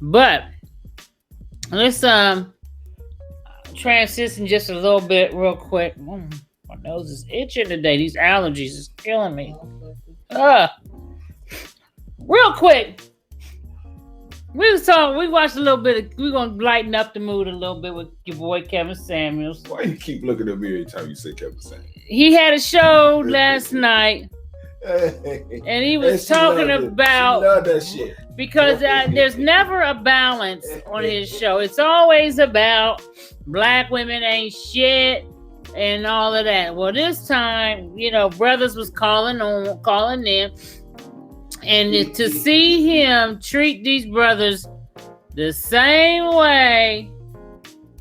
But let's transition just a little bit real quick. My nose is itching today. These allergies is killing me. Real quick. We watched a little bit we're gonna lighten up the mood a little bit with your boy Kevin Samuels. Why you keep looking at me every time you say Kevin Samuels? He had a show last night. And he was talking about that shit. Because there's never a balance on his show. It's always about black women ain't shit and all of that. Well, this time, brothers was calling in, and to see him treat these brothers the same way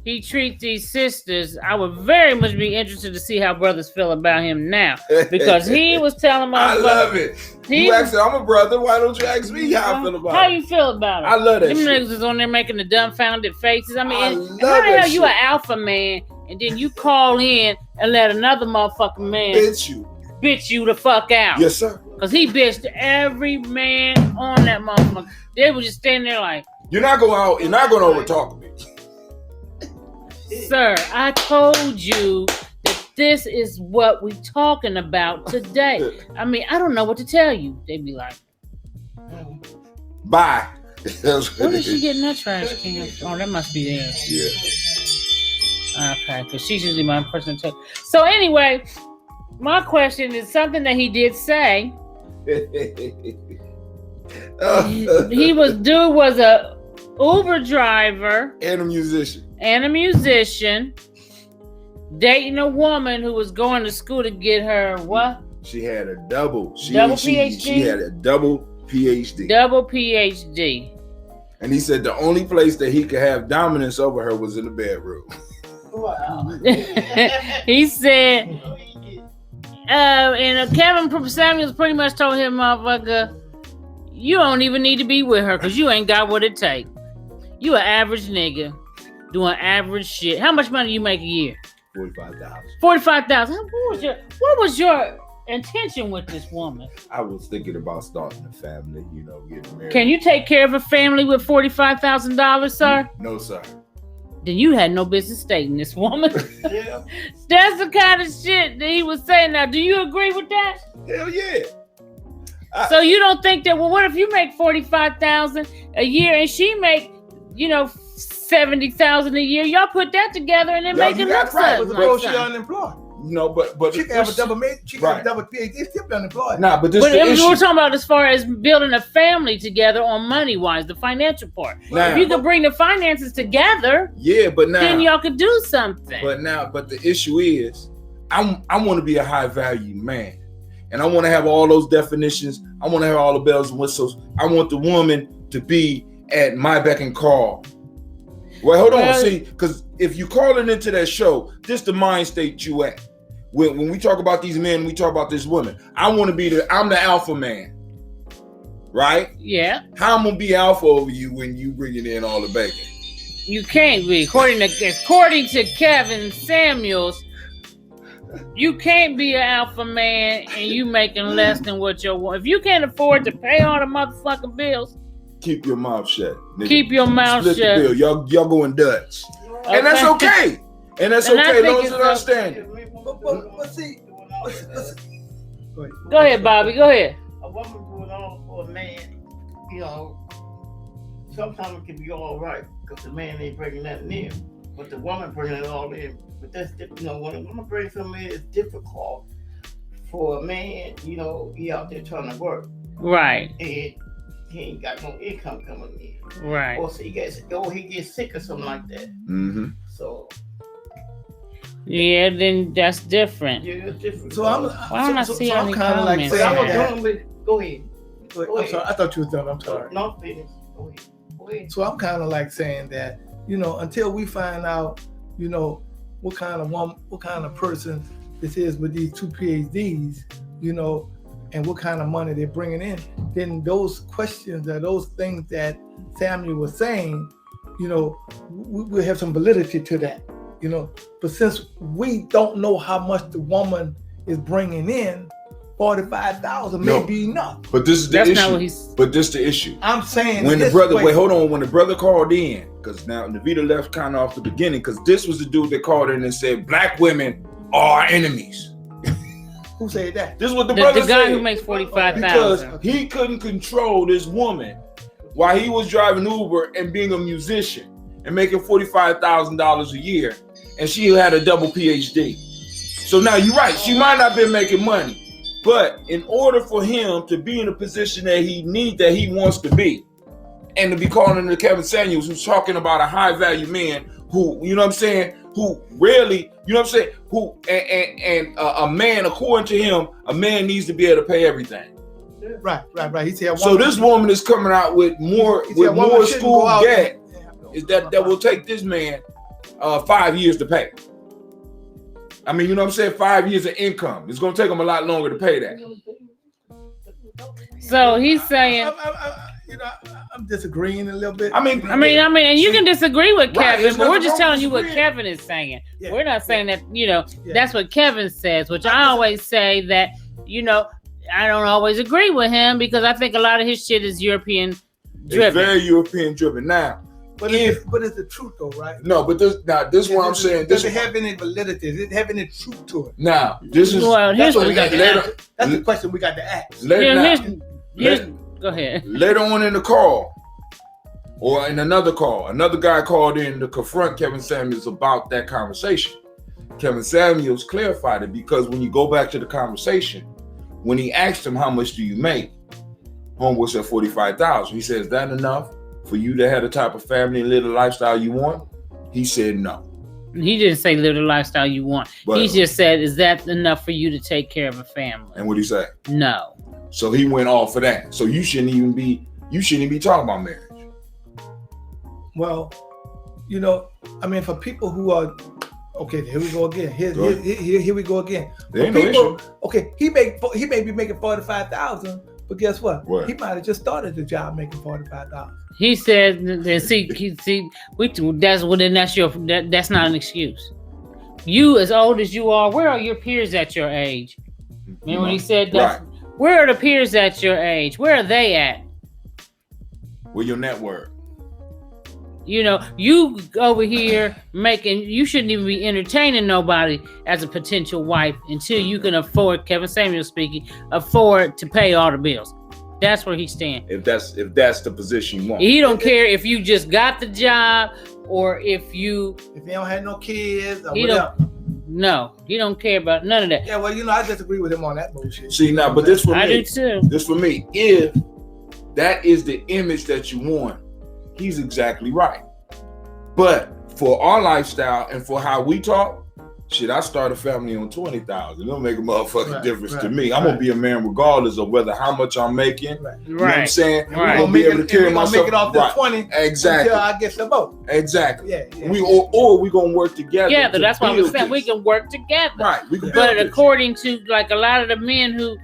he treats these sisters, I would very much be interested to see how brothers feel about him now. Because he was telling my I love it. You asked, I'm a brother. Why don't you ask me how I feel about it? How you feel about it? I love that Them shit. niggas is on there making the dumbfounded faces. I mean, how the that hell shit. you an alpha man and then you call in and let another motherfucking man bitch you the fuck out? Yes, sir. Because he bitched every man on that motherfucker. They were just standing there like, You're not going to over talk me. Sir, I told you that this is what we talking about today. I mean, I don't know what to tell you. They be like, bye. Where did she get in that trash can? Oh, that must be there. Yeah. Okay, because she's usually my person to talk. So anyway, my question is something that he did say. He was a Uber driver and a musician. Dating a woman who was going to school to get her what? She had a double. PhD? She had a double PhD. Double PhD. And he said the only place that he could have dominance over her was in the bedroom. Wow. He said, and Kevin Samuels pretty much told him, motherfucker, you don't even need to be with her because you ain't got what it takes. You an average nigga doing average shit. How much money you make a year? $45,000. $45,000. What was your intention with this woman? I was thinking about starting a family, getting married. Can you take care of a family with $45,000, sir? No, sir. Then you had no business dating this woman. Yeah. That's the kind of shit that he was saying. Now, do you agree with that? Hell yeah. So you don't think that? Well, what if you make $45,000 a year and she make, $70,000 a year? Y'all put that together and then make it look Right, something. but she unemployed. No, but She can have a double PhD, still be unemployed. Nah, but this But the issue. we're talking about as far as building a family together on money wise, the financial part. Nah. If you could bring the finances together, Yeah, but now. then y'all could do something. But the issue is, I want to be a high value man, and I want to have all those definitions. I want to have all the bells and whistles. I want the woman to be at my beck and call. Well, hold on, see, because if you calling into that show, this the mind state you at. When we talk about these men, we talk about this woman. I'm the alpha man, right? Yeah. How I'm gonna be alpha over you when you bringing in all the bacon? You can't be. According to Kevin Samuels, you can't be an alpha man and you making less than what your wife. If you can't afford to pay all the motherfucking bills, keep your mouth shut. Nigga. Keep your mouth Split shut. The bill. Y'all going Dutch, and that's okay. And that's And I okay. think Those it's that understand it. But see, Go ahead, Bobby. Go ahead. a woman going on for a man, sometimes it can be all right because the man ain't bringing nothing in, but the woman bringing it all in. But that's different. When a woman brings something in, it's difficult for a man. He out there trying to work, Right. and he ain't got no income coming in. Right. Or so he gets sick or something like that. Mm-hmm. So Yeah, then that's different. yeah, it's different. So I'm I'm kind of like comments? saying I'm that. gonna go ahead. I'm sorry, I thought you was done. I'm sorry. No, finish. Go ahead. So I'm kind of like saying that, until we find out, what kind of woman, what kind of person this is with these two PhDs, and what kind of money they're bringing in, then those questions or those things that Samuel was saying, we'll have some validity to that, But since we don't know how much the woman is bringing in $45,000 No. may be enough. But this is the That's issue. not what he's. But this is the issue. I'm saying When the this brother, way. wait, hold on. When the brother called in, because now Navita left kind of off the beginning, because this was the dude that called in and said, black women are our enemies. Who said that? This is what the The brother guy said. who makes Because $45,000. he couldn't control this woman while he was driving Uber and being a musician and making $45,000 a year, and she had a double PhD. So now you're right, she might not have been making money, but in order for him to be in a position that he wants to be, and to be calling to Kevin Samuels, who's talking about a high value man who, you know what I'm saying, who rarely, you know what I'm saying, who and a man, according to him, a man needs to be able to pay everything. Right. He said. So this woman is coming out with more school debt is that will take this man 5 years to pay. I mean, you know what I'm saying? 5 years of income. It's going to take him a lot longer to pay that. So he's saying. I'm disagreeing a little bit. I mean, and you can disagree with Right, Kevin, there's but we're nothing just wrong telling you what disagreeing. Kevin is saying. Yeah. We're not saying that, Yeah. that's what Kevin says, which I always say that, I don't always agree with him because I think a lot of his shit is European driven. It's very European driven. Now, but it's the truth though, right? no, but this is what I'm saying. Does it have any validity? Does it have any truth to it? Now, this is Well, here's That's what what we got to later- ask. That's the question we got to ask. Go ahead. Later on in the call, or in another call, another guy called in to confront Kevin Samuels about that conversation. Kevin Samuels clarified it because when you go back to the conversation, when he asked him how much do you make, homeboy said $45,000. He said, is that enough for you to have the type of family and live the lifestyle you want? He said no. He didn't say live the lifestyle you want. But, He just said, is that enough for you to take care of a family? and what did he say? No. So he went off of that. So you shouldn't even be talking about marriage. Well, for people who are okay, here we go again. Here we go again. There ain't For no people, issue. okay, he may be making $45,000, but guess what? What? He might have just started the job making $45,000. He said, that's not an excuse. You, as old as you are, where are your peers at your age? Remember when he said that? Right. Where are the peers at your age? Where are they at? With your network. You over here you shouldn't even be entertaining nobody as a potential wife until you can afford, Kevin Samuels speaking, afford to pay all the bills. That's where he stands. If that's the position you want. He don't care if you just got the job or if you don't have no kids or He whatever. no, he don't care about none of that. Yeah, well, I disagree with him on that bullshit. See now, but this for I do me. too. This for me. If that is the image that you want, he's exactly right. But for our lifestyle and for how we talk, shit, I start a family on $20,000. It don't make a motherfucking difference to me. I'm gonna be a man regardless of how much I'm making. Right. You know what I'm saying? Right. I'm gonna be able to carry myself. Make it off the 20 Exactly. until I get the vote. Exactly. Yeah. We we gonna work together. Yeah, that's why I'm build saying this. we can work together. Right. We can But build this. according to like a lot of the men who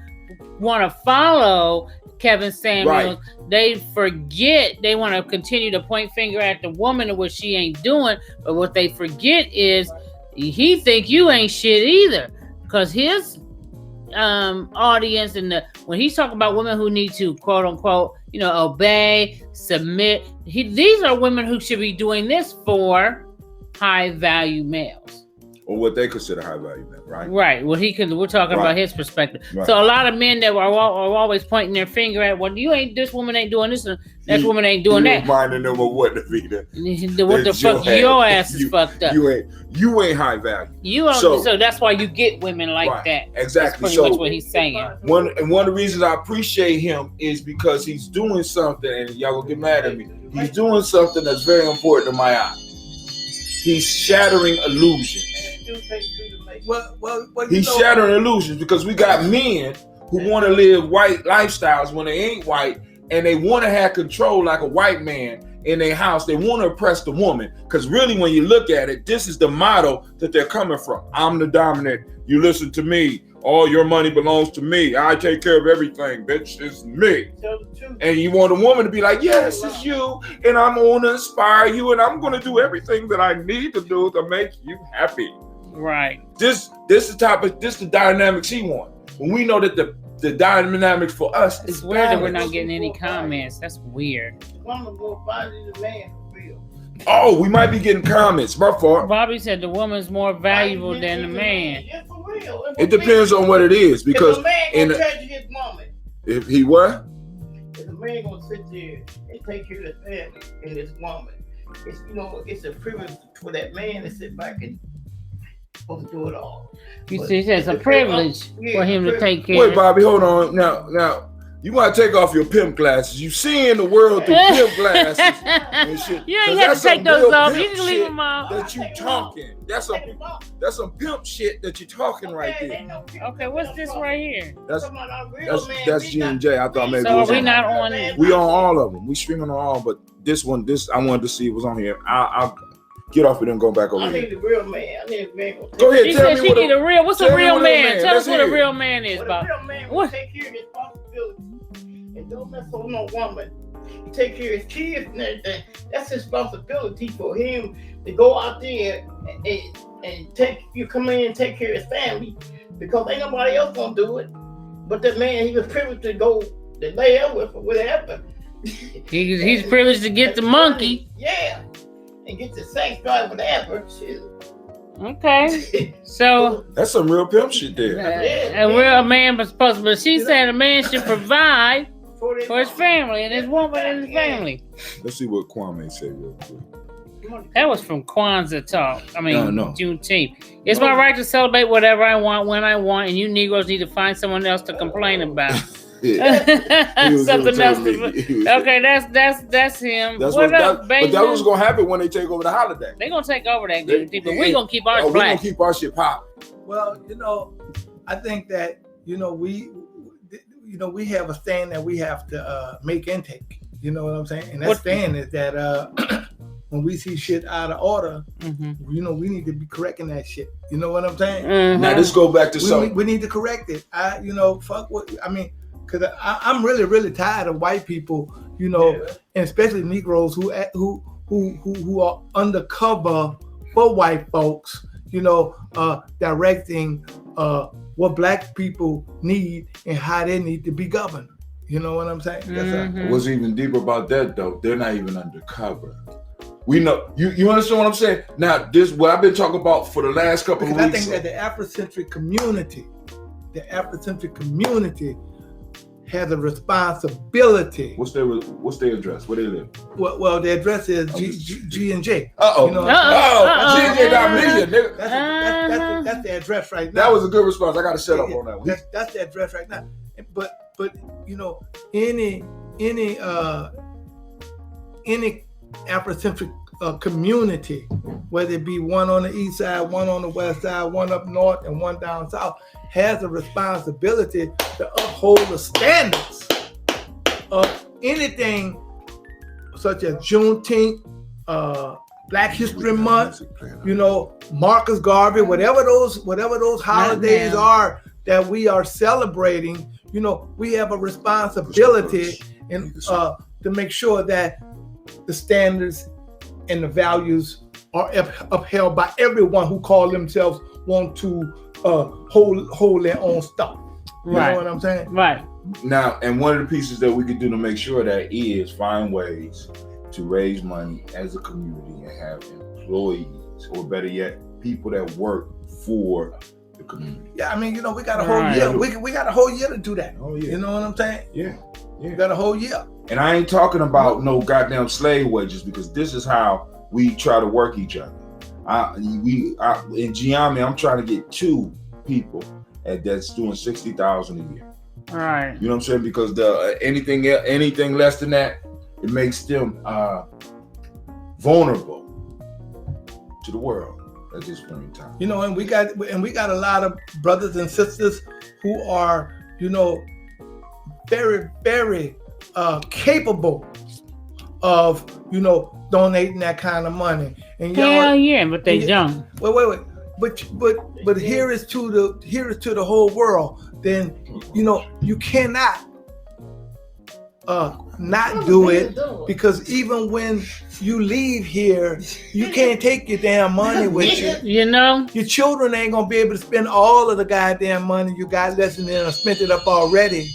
want to follow Kevin Samuels, they forget they want to continue to point finger at the woman of what she ain't doing. But what they forget is he think you ain't shit either, because his audience and when he's talking about women who need to quote unquote obey, submit, these are women who should be doing this for high value males. Or what they consider high value men, right? Right. Well, we're talking about his perspective. Right. So a lot of men that are always pointing their finger at, well, this woman ain't doing this, and that woman ain't doing that. Reminding them of what, Navita? What the fuck? Your ass is fucked up. You ain't high value. So that's why you get women like that. Exactly. That's pretty much what he's saying. One of the reasons I appreciate him is because he's doing something, and y'all gonna get mad at me. He's doing something that's very important in my eye. He's shattering illusions. He's shattering illusions because we got men who want to live white lifestyles when they ain't white, and they want to have control like a white man in their house. They want to oppress the woman because really, when you look at it, this is the model that they're coming from. I'm the dominant. You listen to me. All your money belongs to me. I take care of everything, bitch. It's me. And you want a woman to be like, yes, it's you, and I'm going to inspire you, and I'm going to do everything that I need to do to make you happy. Right. This the dynamics he wants. When we know that the dynamics for us. It's is weird that we're balance. not getting any comments. That's weird. The woman more valuable than the man for real. Oh, we might be getting comments. My fault. Bobby said the woman's more valuable than the man. Yeah, for real. It depends on what it is, because if a man in gonna treasure his woman, if he what? if a man gonna sit there and take care of his family and his woman, it's it's a privilege for that man to sit back and supposed to do it all. You But see, it's a it depends privilege on- yeah, for him to privilege. take care. Wait, Bobby, hold on. Now, you want to take off your pimp glasses. You seeing the world through pimp glasses and shit. You ain't 'Cause have that's to take some those real off. pimp You can leave shit them off. That you talking. That's some pimp shit that you talking right there. Okay, what's this right here? That's G&J. I thought maybe So it are was we on. not on? We on all of them. We streaming on all, but this I wanted to see it was on here. I'll get off it and go back over I here. need the real man. I need a man. Go ahead, She tell said me she what need a real. What's tell a me real what a man? man- Tell let's us what a hear it. real man is, But Bob. a real man will What? take care of his responsibility and don't mess with no woman. He take care of his kids and everything. That's his responsibility for him to go out there and come in and take care of his family, because ain't nobody else gonna do it. But the man, he was privileged to go to lay up with or whatever. He's privileged to get the monkey. Yeah. And get the sex drive, whatever. Shit. Okay, so That's some real pimp shit there. a real man was supposed to. But she said a man should provide for his family and his woman and his family. Let's see what Kwame said real quick. That was from Kwanzaa talk. I mean, No. Juneteenth. It's my right to celebrate whatever I want when I want, and you Negroes need to find someone else to complain about. Yeah. He was Something else. irritating. Okay, that's him. That's What up, but baby? that was gonna happen when they take over the holiday. They gonna take over that Juneteenth, but we gonna keep ours We're gonna black. keep our shit pop. Well, I think that we have a stand that we have to make intake. You know what I'm saying? And that What- stand is that when we see shit out of order, Mhm. we need to be correcting that shit. You know what I'm saying? Mhm. Now let's go back to We something. need to correct it. Fuck what I mean, because I'm really, really tired of white people, and especially Negroes who are undercover for white folks, directing what black people need and how they need to be governed. You know what I'm saying? Mhm. What's even deeper about that though? They're not even undercover. We know you understand what I'm saying? Now this what I've been talking about for the last couple Because of I weeks. think that the Afrocentric community has a responsibility. What's their address? Where they live? Well, the address is G&J. Uh-oh. You know, G&J got million, nigga. That's the address right now. That was a good response. I gotta shut up on that one. That's the address right now. But any Afrocentric community, whether it be one on the east side, one on the west side, one up north, and one down south, has a responsibility to uphold the standards of anything such as Juneteenth, Black History Month, Marcus Garvey, whatever those holidays are that we are celebrating. We have a responsibility to make sure that the standards and the values are upheld by everyone who call themselves want to hold their own stuff. You know what I'm saying? Right. Now, and one of the pieces that we could do to make sure that is find ways to raise money as a community and have employees, or better yet, people that work for the community. Yeah, I mean, we got a whole year. We got a whole year to do that. Oh yeah. You know what I'm saying? Yeah. We got a whole year. And I ain't talking about no goddamn slave wages, because this is how we try to work each other. In Gye-Nyame, I'm trying to get 2 people that's doing $60,000 a year. All right. You know what I'm saying? Because anything less than that, it makes them vulnerable to the world at this point in time. And we got a lot of brothers and sisters who are, very, very capable of, donating that kind of money. And Hell yeah, but they don't. Wait. But here is to the whole world. Then you cannot not do it, because even when you leave here, you can't take your damn money with you. You know? Your children ain't gonna be able to spend all of the goddamn money you got less than them spent it up already.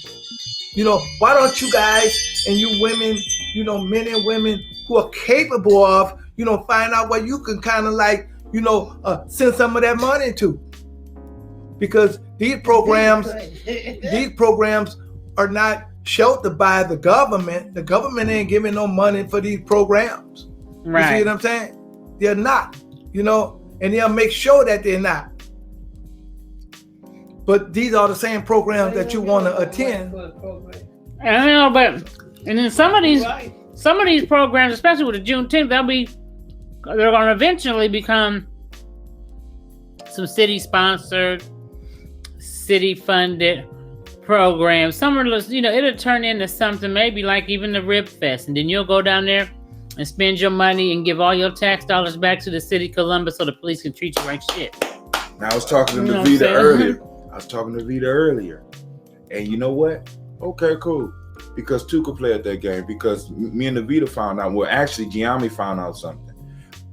You know, why don't you guys and you women, you know, men and women who are capable of, you know, find out where you can kind of like, you know, send some of that money to? Because these programs are not sheltered by the government. The government ain't giving no money for these programs. Right. You see what I'm saying? They're not, you know, and they'll make sure that they're not. But these are the same programs that you want to attend. I know, but and then some of these programs, especially with the Juneteenth, they're going to eventually become some city sponsored, city funded programs. Some are, you know, it'll turn into something maybe like even the Rib Fest, and then you'll go down there and spend your money and give all your tax dollars back to the city of Columbus so the police can treat you like shit. Now I was talking to Vita earlier. And you know what? Okay, cool. Because two could play at that game. Because me and Vita found out, well, actually, Gye-Nyame found out something.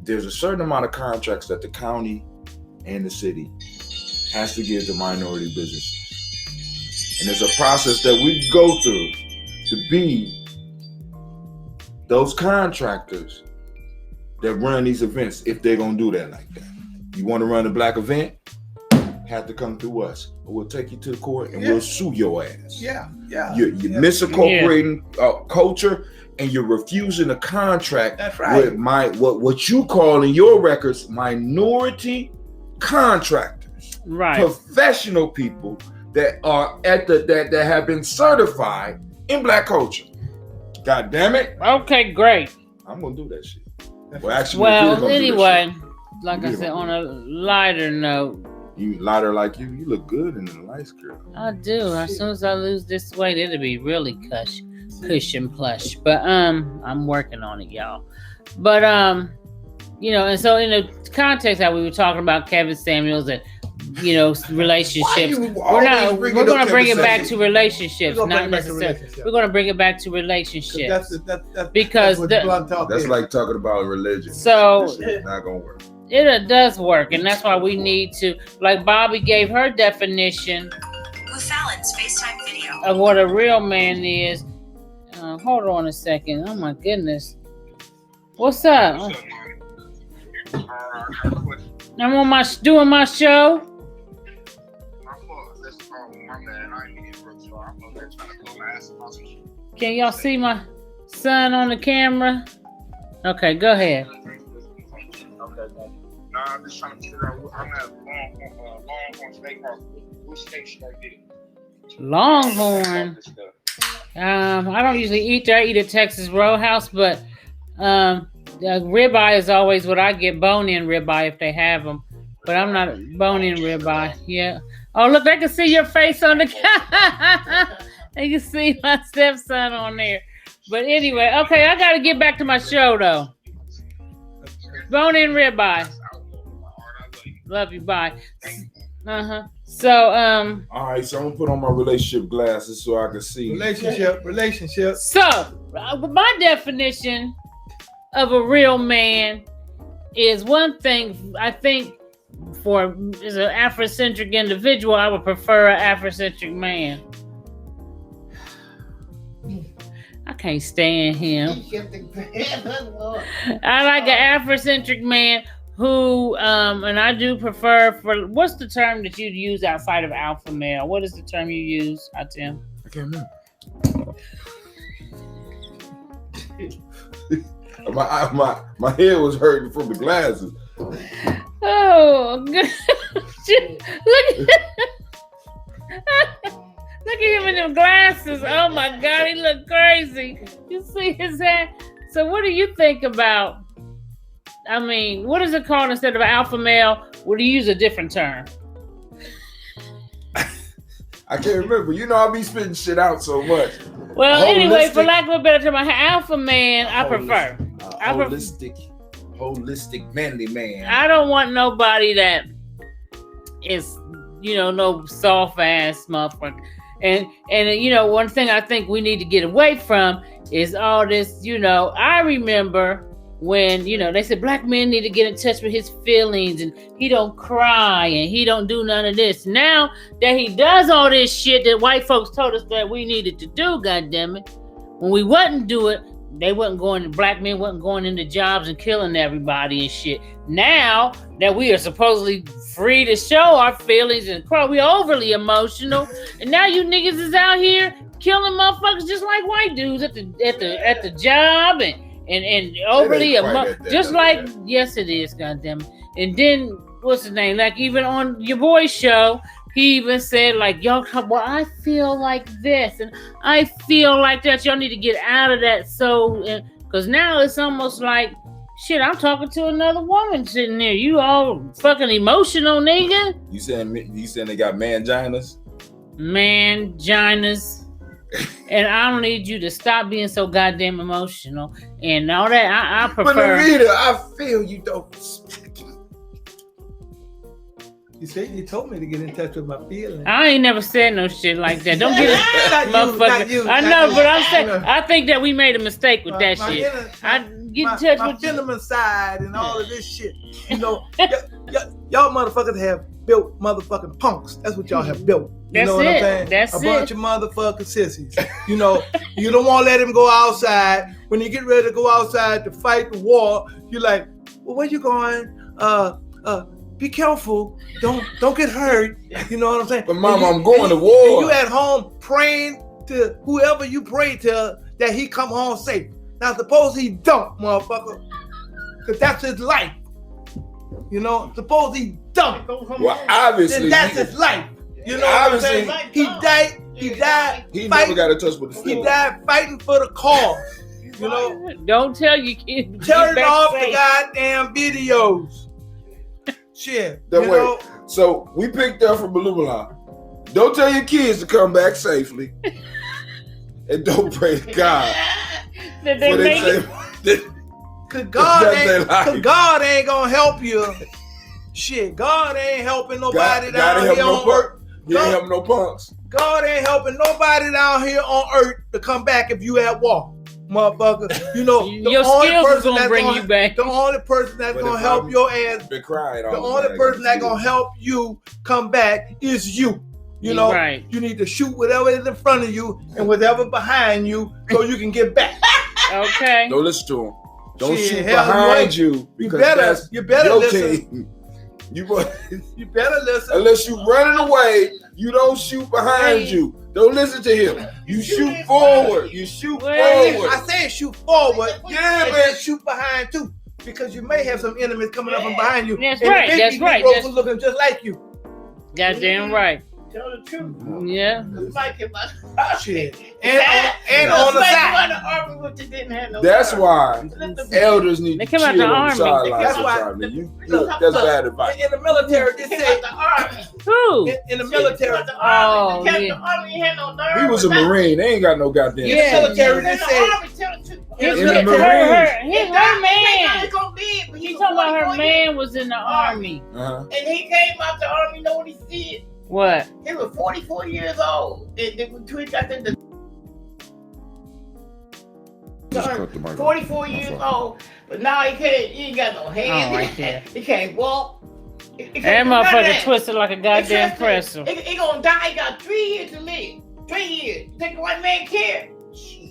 There's a certain amount of contracts that the county and the city has to give to minority businesses. And there's a process that we go through to be those contractors that run these events, if they're going to do that like that. You want to run a black event? Have to come through us. We'll take you to the court and we'll sue your ass. Yeah. You're misincorporating culture, and you're refusing a contract. That's right. With what you call in your records minority contractors, right? Professional people that are that have been certified in black culture. God damn it! Okay, great. I'm gonna do that shit. Well, anyway, like I said, on a lighter note. You lighter like you look good in the lights, girl. I do. As soon as I lose this weight, it'll be really cush and plush. But I'm working on it, y'all. But you know, and so in the context that we were talking about Kevin Samuels and, you know, relationships, we're going to bring it back to relationships, not necessarily. We're going to bring it back to relationships. Because that's like talking about religion. So it's not going to work. It does work, and that's why we need to, like Bobby gave her definition of what a real man is. Hold on a second. Oh my goodness. What's up? I'm doing my show. Can y'all see my son on the camera? Okay, go ahead. I'm just trying to figure out. I'm at Longhorn Steakhouse. Which steak should I get? Longhorn. I don't usually eat there. I eat at Texas Roadhouse, but ribeye is always what I get. Bone-in ribeye if they have them, but I'm not bone-in ribeye. Yeah. Oh, look, they can see your face on the camera. They can see my stepson on there. But anyway, okay, I got to get back to my show though. Bone-in ribeye. Love you, bye. So, all right, so I'm gonna put on my relationship glasses so I can see. Relationship. So, my definition of a real man is one thing. I think as an Afrocentric individual, I would prefer an Afrocentric man. I can't stand him. I like an Afrocentric man who, and I do prefer what's the term that you'd use outside of alpha male? What is the term you use, Tim? I can't remember. my head was hurting from the glasses. Oh, good. Look at him in them glasses. Oh my God, he look crazy. You see his head? So what do you think about, I mean, what is it called instead of alpha male? Would you use a different term? I can't remember. You know, I be spitting shit out so much. Well, anyway, for lack of a better term, alpha man, I prefer. Holistic manly man. I don't want nobody that is, no soft ass motherfucker. And you know, one thing I think we need to get away from is all this, you know. I remember when, you know, they said black men need to get in touch with his feelings and he don't cry and he don't do none of this. Now that he does all this shit that white folks told us that we needed to do, goddammit, when we wouldn't do it, they wasn't going, black men wasn't going into jobs and killing everybody and shit. Now that we are supposedly free to show our feelings and cry, we overly emotional, and now you niggas is out here killing motherfuckers just like white dudes at the job and overly just like yes it is, goddamn. And then what's his name? Like even on your boy's show, he even said like, y'all come, well, I feel like this and I feel like that. Y'all need to get out of that. So, because now it's almost like, shit, I'm talking to another woman sitting there. You all fucking emotional, nigga. You saying they got manginas? Manginas. And I don't need you to stop being so goddamn emotional and all that. I prefer. But Narita, I feel you don't respect. You said you told me to get in touch with my feelings. I ain't never said no shit like that. Don't get it, motherfucker. I know, but I'm saying I think that we made a mistake with that shit. I get in touch with my feminine side and all of this shit. You know, y'all motherfuckers have built motherfucking punks. That's what y'all have built. You know what I'm saying? That's a bunch of motherfucking sissies. You know, you don't want to let them go outside. When you get ready to go outside to fight the war, you're like, well, where you going? Be careful. Don't get hurt. You know what I'm saying? But Mama, I'm going to war. You at home praying to whoever you pray to that he come home safe. Now suppose he don't, motherfucker. Because that's his life. You know, suppose he don't. Well, obviously. Then that's his life. You know what I'm saying? He died. He never got in touch with the He died fighting for the cause. You know? Don't tell your kids. Turn off the goddamn videos. Shit. So we picked up from Balumala. Don't tell your kids to come back safely. And don't pray to God. Cause God ain't gonna help you. Shit, God ain't helping nobody down here on earth. He ain't helping no punks. God ain't helping nobody down here on earth to come back if you at war. Motherfucker, you know, your skills is gonna bring you back. The only person that's gonna help your ass, been crying the only person that's gonna help you come back is you. You know, you need to shoot whatever is in front of you and whatever behind you so you can get back. Okay. Don't listen to him. Don't shoot behind you because you better listen. Team. You better listen. Unless you running away, you don't shoot behind you. Don't listen to him. You shoot forward. You shoot forward. I say shoot forward. Yeah, and man. Shoot behind too, because you may have some enemies coming up from behind you. That's right. That's right. That's looking just like you. Goddamn right. Tell the truth. Yeah. Shit. And on the side. That's why elders need to chill on the sidelines. That's why. That's bad advice. In the military, they say who? In the military. Oh, he was a Marine. They ain't got no goddamn. In the military, they say. In the Marines. Her man. She talking about her man was in the army. And he came out the army. Know what he said? What? He was 44 years old. And then he got into 44 years old, but now he ain't got no hands. Oh, right there. He can't walk. That motherfucker twisted like a goddamn pretzel. He gonna die. He got 3 years to live. 3 years. Think the white man care? Shit.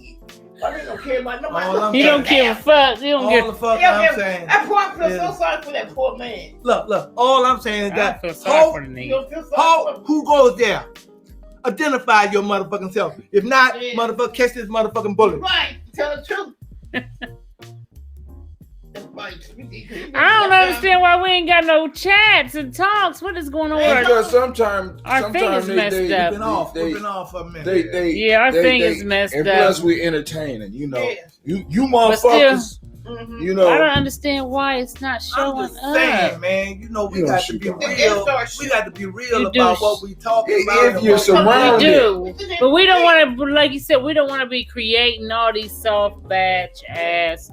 I don't care about nobody. He don't give a fuck. He don't give a fuck. I'm saying. That poor, I feel so sorry for that poor man. Look. All I'm saying is that who goes there? Identify your motherfucking self. If not, motherfucker, catch this motherfucking bullet. Right. Tell the truth. I don't understand why we ain't got no chats and talks. What is going on? Because sometimes our thing is messed up. We've been off for a minute. Our thing is messed up. And plus, we're entertaining. You know, you motherfuckers. You know, I don't understand why it's not showing I'm just saying, man. You know, we got to be real. We got to be real about what we talking about. If you're surrounded, we do, but we don't want to. Like you said, we don't want to be creating all these soft batch ass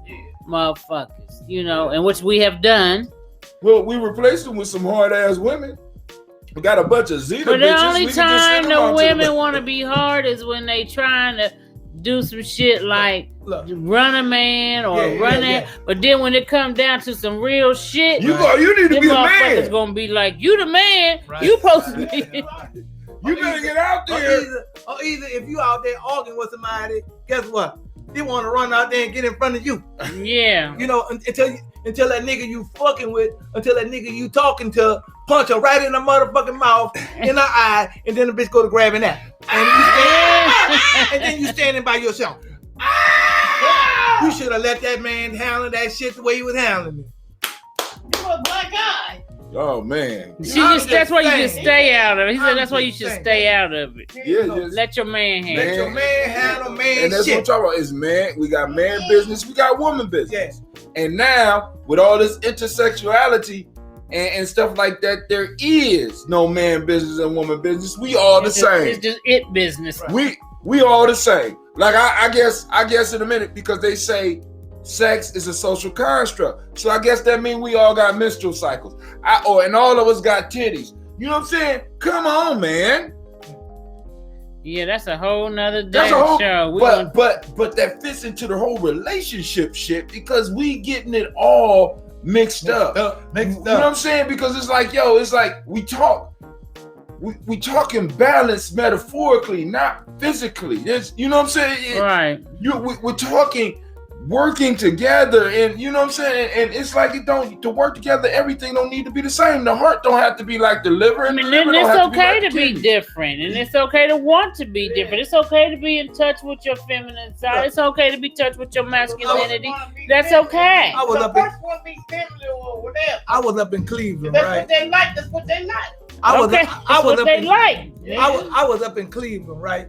motherfuckers. You know, and which we have done. Well, we replaced them with some hard ass women. We got a bunch of Zeta But the bitches. only We can just time send them the out to women want to be hard is when they trying to do some shit like Look. run a man or run it. But then when it comes down to some real shit, You need to them be the motherfuckers man. gonna be like, you the man. Right. You supposed to be. You better get out there. Or either if you out there arguing with somebody, guess what? They want to run out there and get in front of you. Yeah. You know, until that nigga you fucking with, until that nigga you talking to, punch her right in the motherfucking mouth, in her eye, and then the bitch go to grabbing that. And then you standing by yourself. You should have let that man handle that shit the way he was handling it. You a black guy. Oh man. That's why you just stay out of it. He said that's why you should stay out of it. Yeah, just Let your man handle it. Let your man handle man and that's shit. what I'm talking about. Is man, we got man business, we got woman business. Yes. And now with all this intersexuality and stuff like that, there is no man business and woman business. We all the same. It's just it business. We all the same. Like I guess in a minute, because they say sex is a social construct. So I guess that means we all got menstrual cycles. And all of us got titties. You know what I'm saying? Come on, man. Yeah, that's a whole nother That's damn a whole show. but that fits into the whole relationship shit because we getting it all mixed up. You know what I'm saying? Because it's like, it's like we talking balance metaphorically, not physically. You know what I'm saying? Right. We're talking working together, and you know what I'm saying? And it's like to work together, everything don't need to be the same. The heart don't have to be like the liver, and the liver don't it's have okay to to be different, and it's okay to want to be different. It's okay to be in touch with your feminine side. It's okay to be in touch with your masculinity. That's okay. I was up want to be feminine or whatever. I was up in Cleveland, That's right? what they like. That's what they like. I was up in Cleveland, right?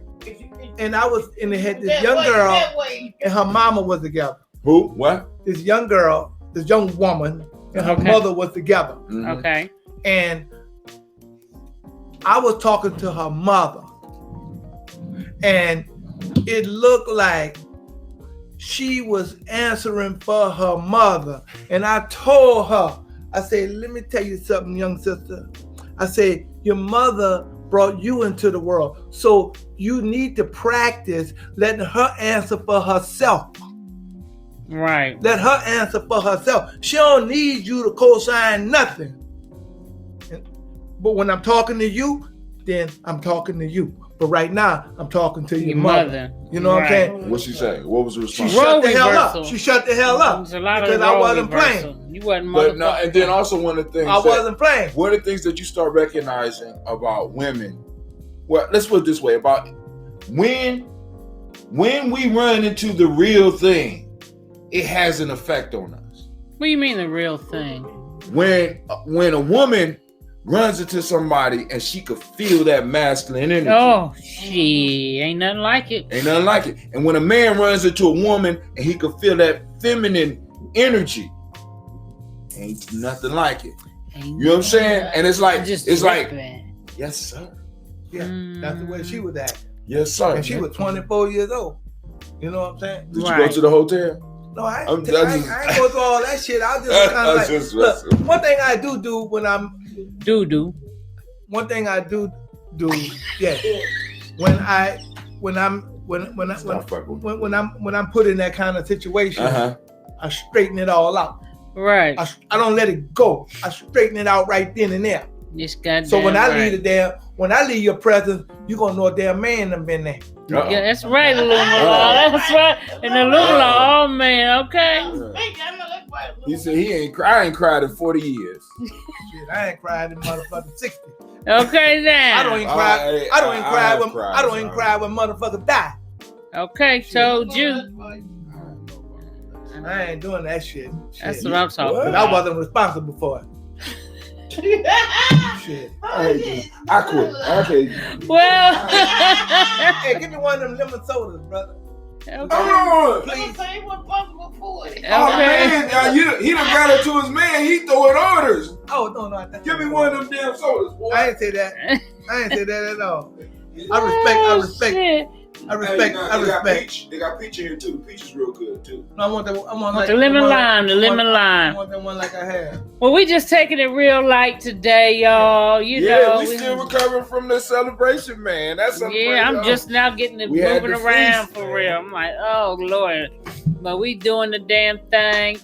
And I was in the head. This young girl and her mama was together. Who? What? This young girl, this young woman, and her mother was together. Mm-hmm. Okay. And I was talking to her mother, and it looked like she was answering for her mother. And I told her, I said, let me tell you something, young sister. I said, your mother brought you into the world. So you need to practice letting her answer for herself. Right. Let her answer for herself. She don't need you to co-sign nothing. But when I'm talking to you, then I'm talking to you. But right now, I'm talking to your mother. You know what I'm saying? What she say? What was the response? She shut the hell up. She shut the hell up. There's a lot because of I wasn't playing. You wasn't. But no, and then also one of the things I wasn't playing. One of the things that you start recognizing about women. Well, let's put it this way: about when we run into the real thing, it has an effect on us. What do you mean the real thing? When a woman runs into somebody and she could feel that masculine energy. Oh, she ain't nothing like it. Ain't nothing like it. And when a man runs into a woman and he could feel that feminine energy, ain't nothing like it. You know what I'm saying? And it's like, yes, sir. Yeah, that's the way she was at. Yes, sir. And she was 24 years old. You know what I'm saying? Did you go to the hotel? No, I ain't go through all that shit. I was just kind of like, look, one thing I do when I'm one thing I do, yeah. When I'm put in that kind of situation, I straighten it all out. Right. I don't let it go. I straighten it out right then and there. So when I leave your presence, you gonna know a damn man done been there. Yeah, that's right, Lula. That's right. And the Lula, oh man, okay. He said I ain't cried in 40 years. Shit, I ain't cried in motherfucking 60. Okay, now. I don't even cry when motherfuckers die. Okay, told you. I ain't doing that shit. That's what I'm talking about. I wasn't responsible for it. Shit. I quit. Okay. Well. Hey, give me one of them lemon sodas, brother. Okay. Please. Okay. Oh man, he done got it to his man. He throwing orders. Oh no. Give me one of them damn sodas, boy. I ain't say that. I ain't say that at all. I respect. Shit. I respect. Hey, I they got respect. peach. They got peach in here too. The peach is real good too. No, I want that. I want the lemon lime. The lemon I lime. want that one like I had. Well, we just taking it real light today, y'all. You know, we still recovering from the celebration, man. That's yeah. I'm just now getting it moving around for real. I'm like, oh Lord, but we doing the damn thing.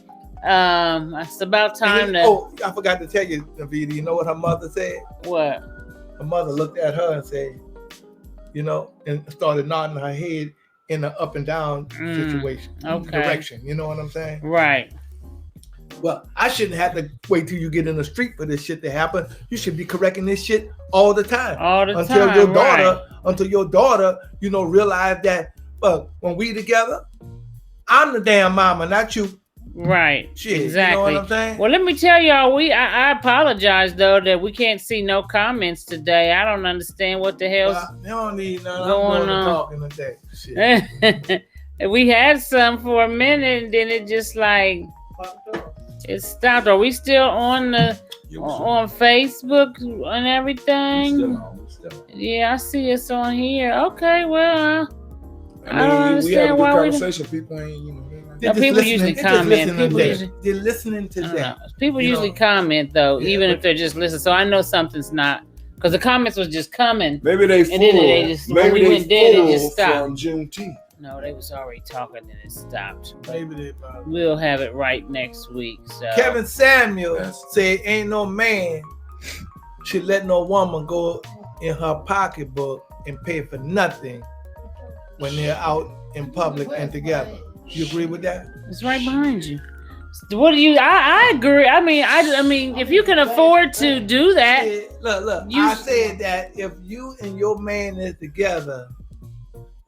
It's about time to. Oh, I forgot to tell you, Navita. You know what her mother said? What? Her mother looked at her and said, you know, and started nodding her head in an up and down situation, direction. You know what I'm saying? Right. Well, I shouldn't have to wait till you get in the street for this shit to happen. You should be correcting this shit all the time. Until your daughter, you know, realize that, look, when we together, I'm the damn mama, not you. Right. Shit, exactly. You know what I'm saying? Well, let me tell y'all, I apologize though that we can't see no comments today. I don't understand what the hell's they don't need none. going I'm on. talking today. Shit. We had some for a minute, and then it just like it stopped. Are we still on on Facebook and everything? Still. Yeah, I see it's on here. Okay, well, I mean, we have a good conversation. People ain't, you know. No, people usually comment. They're listening to that. People usually comment though, even if they're just listening. So I know something's not, because the comments was just coming. Maybe they full. And then they just, maybe when we went dead, it just stopped. From Juneteenth. No, they was already talking and it stopped. Maybe they. We'll have it right next week. So Kevin Samuel said, "Ain't no man should let no woman go in her pocketbook and pay for nothing when they're out in public and together." You agree with that? It's right behind you. What do you? I agree. I mean, if you can afford to do that, look. I said that if you and your man is together,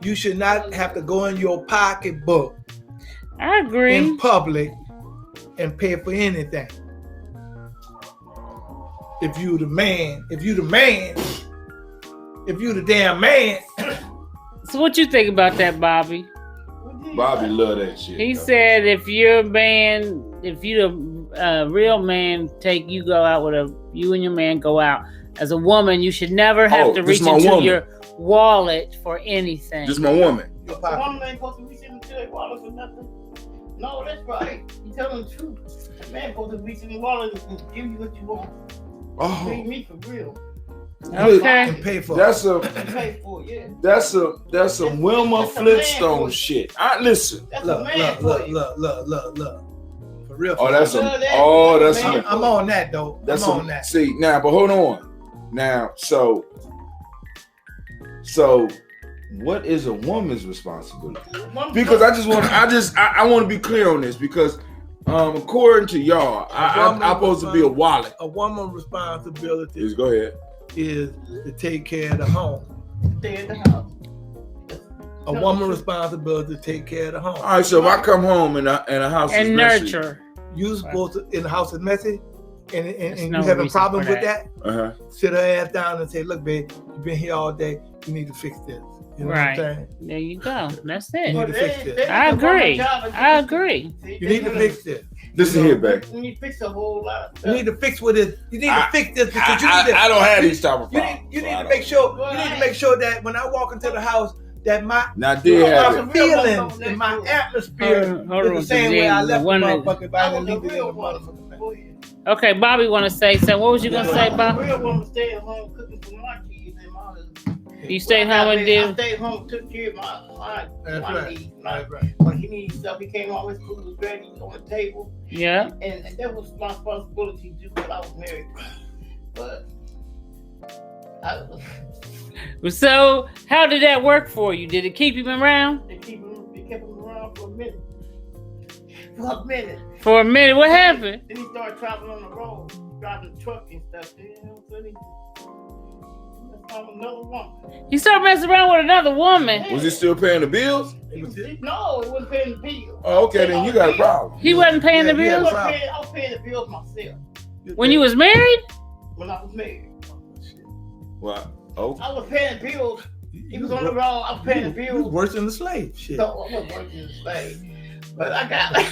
you should not have to go in your pocketbook. I agree. In public and pay for anything. If you the damn man. So what you think about that, Bobby? Bobby love that shit. He said, if you the real man, you go out with you and your man go out. As a woman, you should never have to reach into your wallet for anything. Just my woman. The woman ain't supposed to reach into their wallet for nothing. No, that's right. You telling the truth. The man supposed to reach in the wallet and give you what you want. Oh. Pay me for real. Okay. And pay for That's a pay for it, yeah. That's a Wilma Flintstone shit. Listen. Look. For real. Oh, that's I'm on that though. I'm on that. See now, but hold on. Now, so what is a woman's responsibility? Because I want to be clear on this, because according to y'all, I'm supposed to be a wallet. A woman's responsibility Go ahead. is to take care of the home. Stay in the house. A woman's responsibility to take care of the home. All right, so if I come home and a house is messy, nurture. You supposed to, in the house is messy, and no you having reason problems for with that? Sit her ass down and say, "Look, babe, you've been here all day. You need to fix this." You know what I'm saying? There you go. That's it. You need to fix this. I agree. You need to fix this. Listen here, babe. You need to fix a whole lot of stuff. You need to fix what is. You need to fix this because I don't have these type of problems. You need to make sure. You need to make sure that when I walk into the house, that my feelings and my atmosphere is the same way I left the motherfucker by the leave it in the motherfucker. Okay, Bobby want to say something. What was you gonna say, Bob? The real woman stayed at home cooking for my kids and my husband. You stayed home and did. I stayed home, took care of my needs. Right. When he needed stuff, he came home, his food was ready on the table. Yeah. And that was my responsibility to do when I was married. But So how did that work for you? Did it keep him around? They kept him around for a minute. For a minute, what happened? Then he started traveling on the road, driving the truck and stuff. You know, so he found another woman. He started messing around with another woman. Was he still paying the bills? No, he wasn't paying the bills. Oh, okay, then you got a problem. He wasn't paying the bills? I was paying the bills myself. When you was married? When I was married. What? Oh. I was paying the bills. He was on the road. I was paying the bills. You was worse than the slave. Shit. No, I wasn't worse than the slave. But I got mine.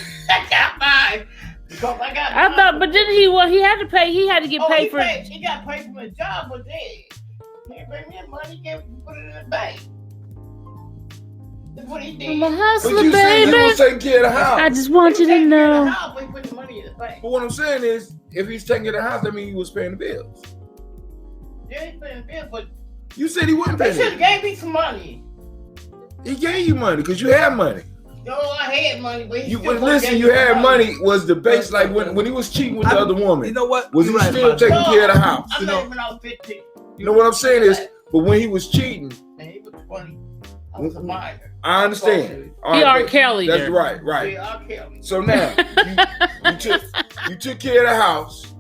Because I got I thought, but didn't he? Well, he had to pay. He had to get paid for. He got paid for his job, but then he bring me the money, put it in the bank. That's what he did. I'm a But hustler, you said he baby. was taking care of the house. I just want you to He know. put the money in the bank. But what I'm saying is, if he's taking care of the house, that means he was paying the bills. Yeah, he paying the bill, but You said he wasn't they paying should have it. gave me some money. He gave you money because you had money. No, I had money, but he You still listen. gave You me had some money was the base. Like when he was cheating with the other You woman, know what? was he You're right still about taking that. care of the house? I You met know- him when I was 15. You know what I'm saying is, but when he was cheating, And he was 20. I was a minor. I understand. All He right, R. but Kelly. That's there. right, right. Yeah, R. Kelly. So now you took care of the house.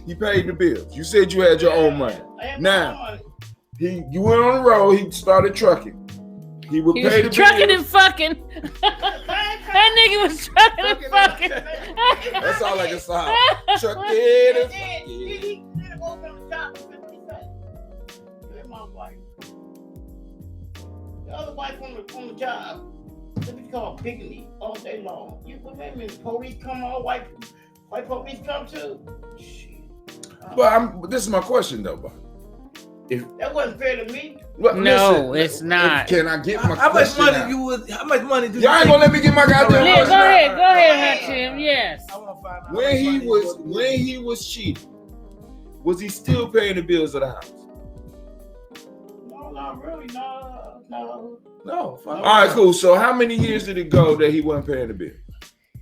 He paid the bills. You said you had your own money. I had Now. my own money. You went on the road. He started trucking. He would He pay the was trucking bills. and fucking. That nigga was trucking and fucking. That's all I can say. Trucking And and then fucking. he didn't go from the job for 50 cents. You're my wife. The other wife on the job, let me call picking all day long. You put them in, police come, all white police come too. Shit. But this is my question though, Bob. That wasn't fair to me. Look, No, it's not. Can I get my How much question money out? you would? How much money do you? Y'all ain't think- gonna let me get my goddamn Yeah, question go out. ahead, Hakim. Yes. I wanna find out When how much he money was cheating, was he still paying the bills of the house? No, not really. No. No. All right, cool. So how many years did it go that he wasn't paying the bill?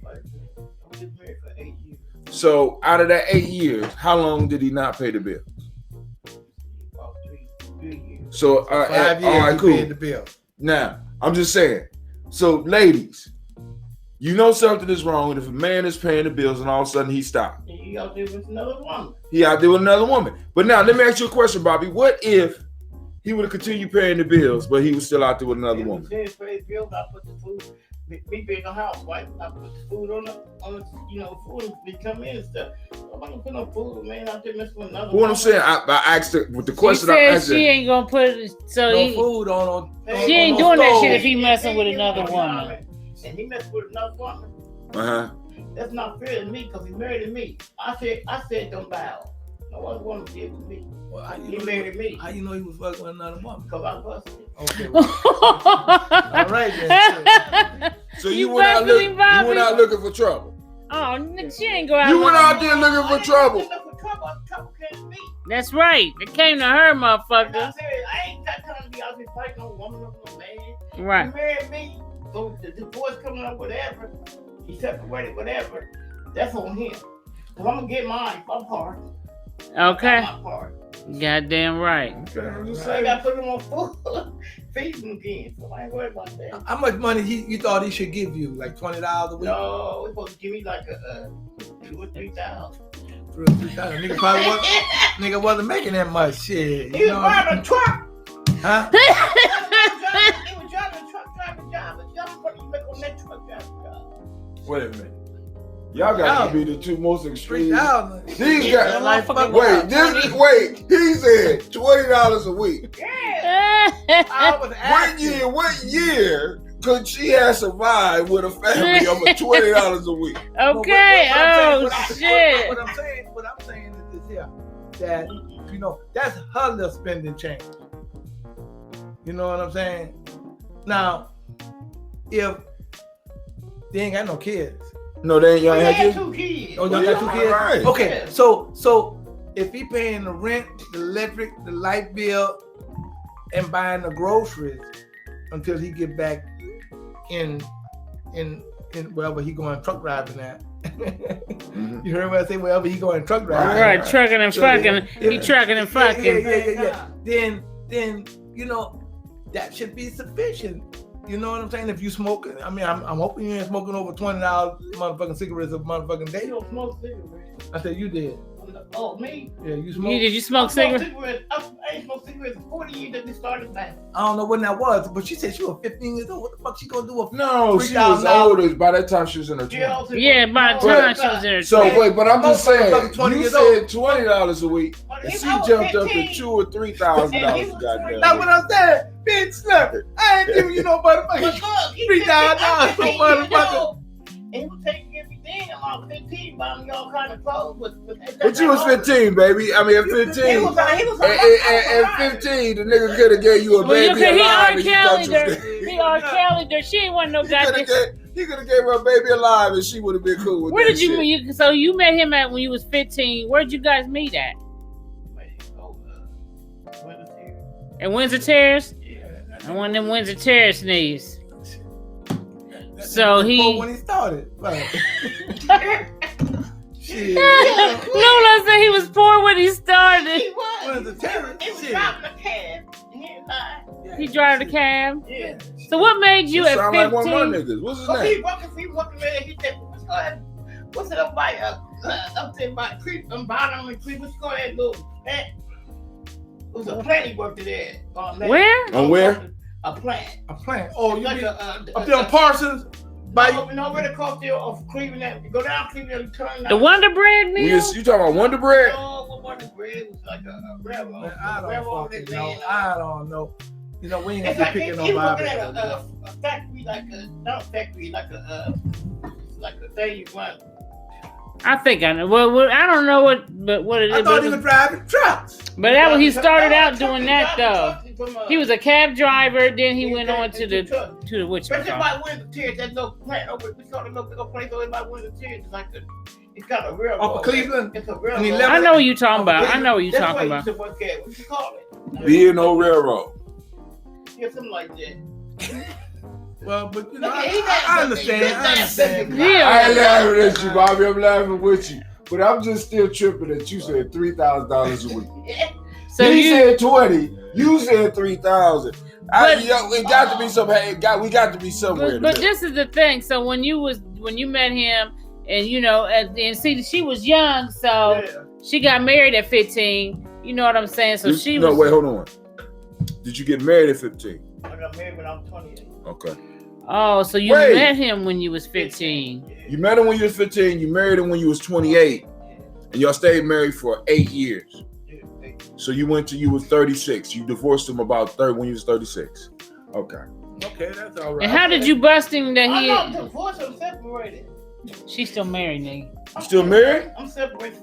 Like, I was married for 8 years. So out of that 8 years, how long did he not pay the bill? About 3 years. So 5 years. all right, you cool. paid the bill. Now I'm just saying. So ladies, you know something is wrong, and if a man is paying the bills and all of a sudden he stopped, And you out there with another woman. he out there with another woman. But now let me ask you a question, Bobby. What if he would have continued paying the bills, but he was still out there with another woman? Pay bills, I put the food. Me being a housewife, I put the food on the food we come in and stuff. I'm not gonna put no food, man, out there messing with another. What I'm saying, I asked her with the She question I said asked she her. ain't gonna put it. So No he, food on. She ain't on doing that stove. shit if he messing with another woman. And he messed with another woman. Uh-huh. That's not fair to me because he married to me. I said don't bow. No other woman did with me. Well, how He you know, married me how you know he was fucking with another woman? because I busted. Okay. Well, all right then. So You you went out busted him, Bobby? looking for trouble. Oh, she ain't go out. You went looking- out there looking for trouble. Trouble came to me. That's right. It came to her, And I motherfucker. said, I ain't got time to be out here fighting no woman or no man. Right. He married me. So the divorce coming up, whatever. He separated, whatever. That's on him. Cause I'm gonna get my part. Okay. My part. Goddamn right. Okay, I'm just So I saying. gotta put him on food, feed him again. So I ain't worried about that. How much money you thought he should give you? Like $20 a week? No, he's supposed to give me like a 2,000 or 3,000. Nigga probably nigga wasn't making that much shit. He was driving a truck. Huh? He was driving a truck, driving a job. But y'all what you make on that truck driving job? Wait a minute. Y'all gotta be the two most extreme. $3,000. These guys. Like, fuck, Wait. He said $20 a week. Yeah. I was asking. What year could she have survived with a family of $20 a week? Okay. Oh shit. What I'm saying is this here, that that's her little spending change. You know what I'm saying? Now, if they ain't got no kids, No, they ain't. Y'all He had had kids? 2 kids. oh, y'all got 2 kids? Right. Okay, so if he paying the rent, the electric, the light bill, and buying the groceries until he get back in wherever he going truck driving at. Mhm. You heard what I say? Wherever he going truck driving. Right. Trucking and So fucking. then- He trucking and fucking. Yeah. Then that should be sufficient. You know what I'm saying? If you smoking, I mean, I'm hoping you ain't smoking over $20 motherfucking cigarettes a motherfucking They day. don't smoke cigarettes. I said you did. Oh, me? Yeah, you smoke. Did you smoke cigarettes? I ain't smoked cigarettes for 40 years that we started back. I don't know when that was, but she said she was 15 years old. What the fuck she gonna do? No, she was $3,000. older. By that time, she was in her 20s. Yeah, by the time she was in her So wait, but I'm just saying, Motherfucker 20 you years said $20 a week, But and if she I was jumped up to 15, $2,000 or $3,000. was Goddamn. That's what I'm saying. Bitch, slap. I ain't giving you no But motherfucking. look, he $3,000 was for 15 years motherfucker. old, and he was taking everything. I'm 15 buying me all kind of clothes. But you was 15, baby. I mean, at 15. He was At 15, the nigga could have gave you a baby alive. He R. Kelly'd her. She ain't want no goddamn. He could have gave her a baby alive, and she would have been cool with Where that did you shit. meet? So you met him at when you was 15. Where'd you guys meet at? In Windsor Terrace. I want them Windsor Terrace knees. So when he started, like, shit. Lola said he was poor when he started. He was. Windsor Terrace. He was Shit. driving a cab. He ain't lying. He drive the cab. Yeah. So what made you at sound 15? like one of my niggas. What's his So name? he walking there. He said, "What's it up by up there by Creek? Bottom and Creek. What's going that little plant? It was a plant he worked there. Where? On where? A plant. A plant. Oh, you Like mean a up there on Parsons? By you know where the coast there of Cleveland. You go down Cleveland, you turn The Wonder Bread meal? You talking about Wonder Bread? No, what Wonder Bread was like a railroad. Man, I don't Railroad fucking that know. man, I don't know. You know, we ain't It's gonna like be he picking was on working at Bobby. a factory, not a factory, like a thing you run. I think I know. Well, I don't know what it is. I thought he was driving trucks. But that was, he started out doing that though. He was a cab driver. Then he went on to the what you But it's call. by Windsor Terrace, that little plant over. We saw the little place over by Windsor Terrace. It's like it's got a railroad. Off of Cleveland? It's a And railroad. he left I know what you're talking about. I know what you're That's talking where about. he used to work at. What you call it? B&O Railroad. Yeah, something like that. Well, but you know, Look, he I got- understand. I understand. Yeah. I ain't laughing at you, Bobby. I'm laughing with you. But I'm just still tripping that you said $3,000 a week. So He you said 20. You said 3,000. It got to be some. We got to be somewhere. but this is the thing. So when you met him, and you know, and see, she was young, so Yeah. she got married at 15. You know what I'm saying? So she was. Wait, hold on. Did you get married at 15? I got married when I was 28. Okay. Oh, so you Wait. met him when you was 15. You met him when you was 15. You married him when you was 28, and y'all stayed married for 8 years. So you was 36. You divorced him about when you was 36. Okay. Okay, that's all right. And how did you bust him that I'm he? not divorced. I'm separated. She's still married, nigga. You still married? I'm separated.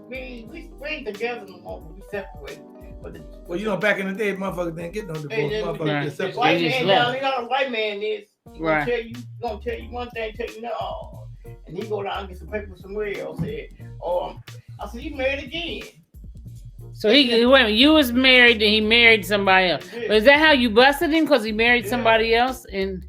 We ain't together no more, but we separated. But Well, you know, back in the day, motherfuckers didn't get no divorce. Motherfuckers Right. just the separated. white just man left. down, you know the white man is. He Right. gonna tell you one thing, tell you no. And he go down and get some paper somewhere else. Said, I said, you married again. So wait a minute, you was married and he married somebody else. Yeah. But is that how you busted him? Because he married Yeah. somebody else? And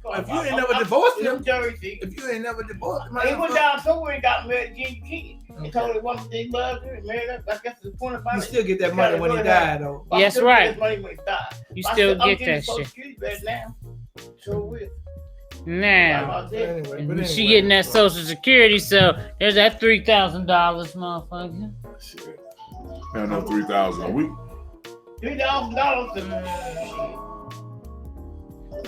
If you ain't never divorced him, New Jersey. if you ain't never divorced him, He went down somewhere and got married again. You can't. He told her one they loved her and married her. I guess the point about you it. still get that money when he died, though. But I'm Yes, still right. getting his money when he died. you I'm still I'm get getting that Social shit. Security back now. Sure will. Now. But anyway, She getting that Social Security, so there's that $3,000, motherfucker. Shit. I know 3,000 a week. $3,000.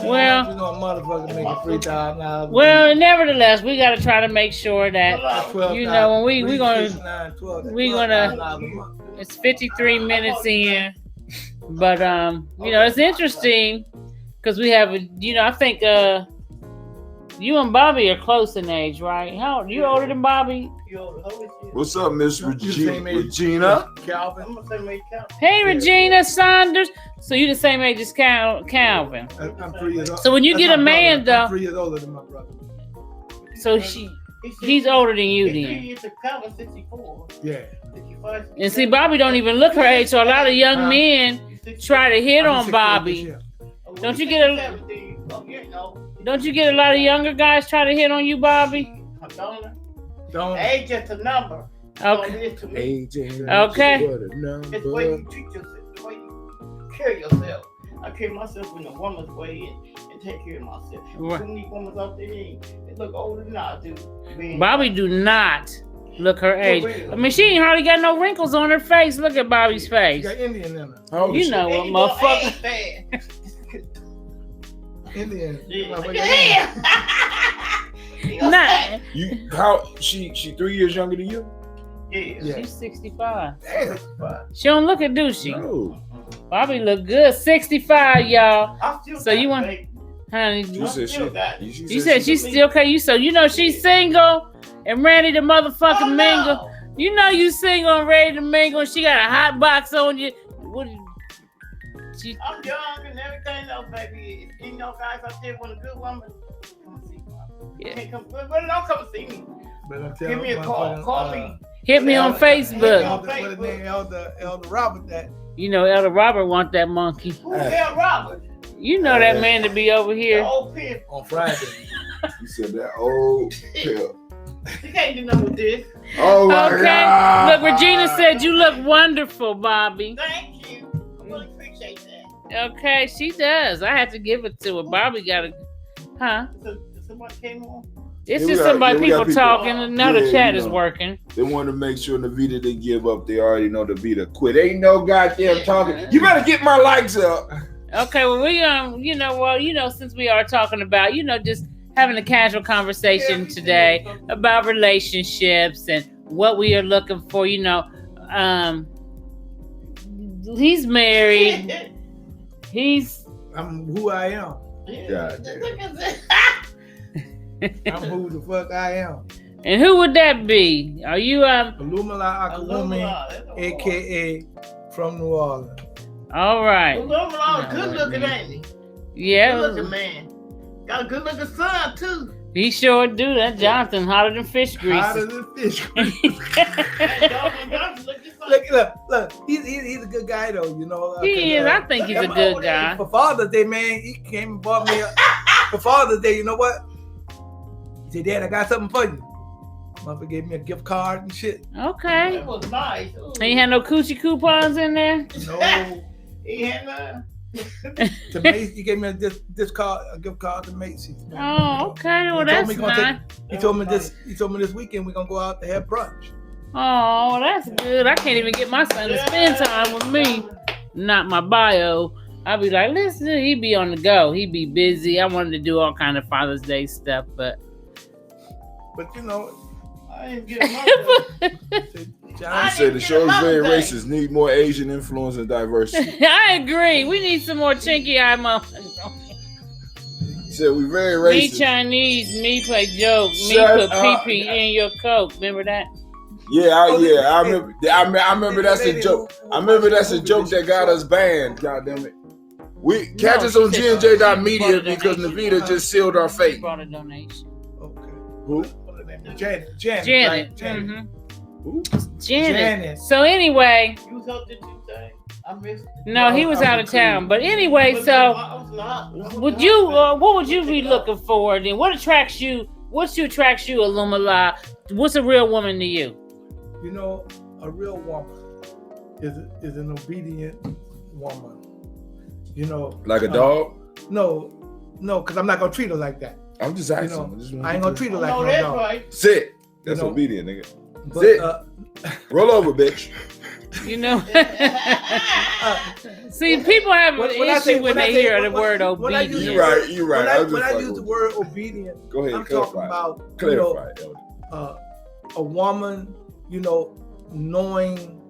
Well- you know, a motherfucker making $3,000. Well, nevertheless, we got to try to make sure that you know when we gonna it's 53 minutes in, but you know it's interesting because we have I think you and Bobby are close in age, right? How you older than Bobby? What's up, Miss You the same age Regina? Calvin. I'm gonna say make count. Hey, Regina Saunders. So you the same age as Calvin. I'm 3 years old. So when you That's get a my man, brother. I'm though- 3 years older than my brother. So he's older than you He's 3 then. years to Calvin, 64. Yeah. 65. And see, Bobby don't even look her age. So a lot of young men try to hit I'll be on 68 Bobby. this year. Don't you get Don't you get a lot of younger guys try to hit on you, Bobby? Don't. Age just a number. Okay. AJ. Okay. It's the way you treat yourself, the way you carry yourself. I carry myself in a woman's way and take care of myself. Right. Too many women out there, they look older than I do. Man. Bobby do not look her age. I mean, she ain't hardly got no wrinkles on her face. Look at Bobby's You face. got Indian in her. How old is You she? know Hey, what, you gonna motherfucker. age fast. Indian. Yeah. Motherfucker. Yeah. You gonna Nah, You how she 3 years younger than you? Yeah. Yeah. she's 65. Damn. She don't look it, do she? No. Bobby look good. 65, y'all. I still So you got want- baby. Honey, You said you said she's still okay. You she's single and ready to motherfucking mingle. You know you single and ready to mingle, and she got a hot box on you. What? I'm young and everything else, baby. You know, guys out there want a good woman. Come see me. Yeah. Can't come, but don't come see me. Give me a call. Call me. Hit me on Facebook. What the name, Elder Robert? That you know, Elder Robert want that monkey. Who's Elder Robert? You know that man to be over here. The old pimp. on Friday. You said that old pimp. You can't do nothing with this. Oh my God. Look, Regina said you look wonderful, Bobby. Thank you. I really appreciate that. Okay, she does. I had to give it to her. Bobby got a, So somebody came on. It's Yeah, just we got people people. talking. Now the Yeah, chat you is know. working. They wanted to make sure Navita didn't give up. They already know Navita quit. Ain't no goddamn talking. You better get my likes up. Okay, well we since we are talking about just having a casual conversation today about relationships and what we are looking for. He's married. I'm who I am. God I'm who the fuck I am. And who would that be? Are you Alumala Akawumi, aka from New Orleans. all right? Alumala, good looking, ain't he? Yeah. Good looking man. Got a good looking son too. He sure do. That Jonathan hotter than fish grease. Hotter than fish grease. Look. He's a good guy though, you know. He is. I think he's a good guy. For Father's Day, man, he came and bought me for Father's Day. You know what? He said, "Dad, I got something for you." Mother gave me a gift card and shit. Okay. That was nice. Ooh. Ain't had no coochie coupons in there. No. He had none. To Macy's, he gave me a gift card to Macy's. Oh, okay. Well, that's nice. He told me this weekend we're gonna go out to have brunch. Oh, that's good. I can't even get my son to spend time with me. Not my bio. I'll be like, listen, he be on the go. He be busy. I wanted to do all kind of Father's Day stuff, but you know, I ain't getting my He said the show is very racist. Need more Asian influence and diversity. I agree. We need some more chinky eye motherfuckers. He said we very Me racist. Chinese, me play joke, me Shut put up. pee in your coke. Remember that? I remember. I remember that's a joke. I remember that's a joke that got us banned. God damn it. We catch us on GNJ.media because Navita just sealed our She fate. brought a donation. okay. Who? Janet. Janet. Right? Janet. Mhm. Who? Janet. So anyway, You helped it Tuesday. I missed it. no, he was out of town. But anyway, so what would you be looking for then? What attracts you? What attracts you, Alumala? What's a real woman to you? You know, a real woman is an obedient woman. You know, Like a dog? No, because I'm not gonna treat her like that. I'm just You asking. know, I ain't gonna treat her like No, no that's dog. right. Sit. That's You know, obedient, nigga. But, Sit. Roll over, bitch. You know. See, people have an issue when they hear the word obedient. You right. You right. When I use the word obedient, Go ahead. I'm Clarify. talking about Clarify, Elder. a woman, knowing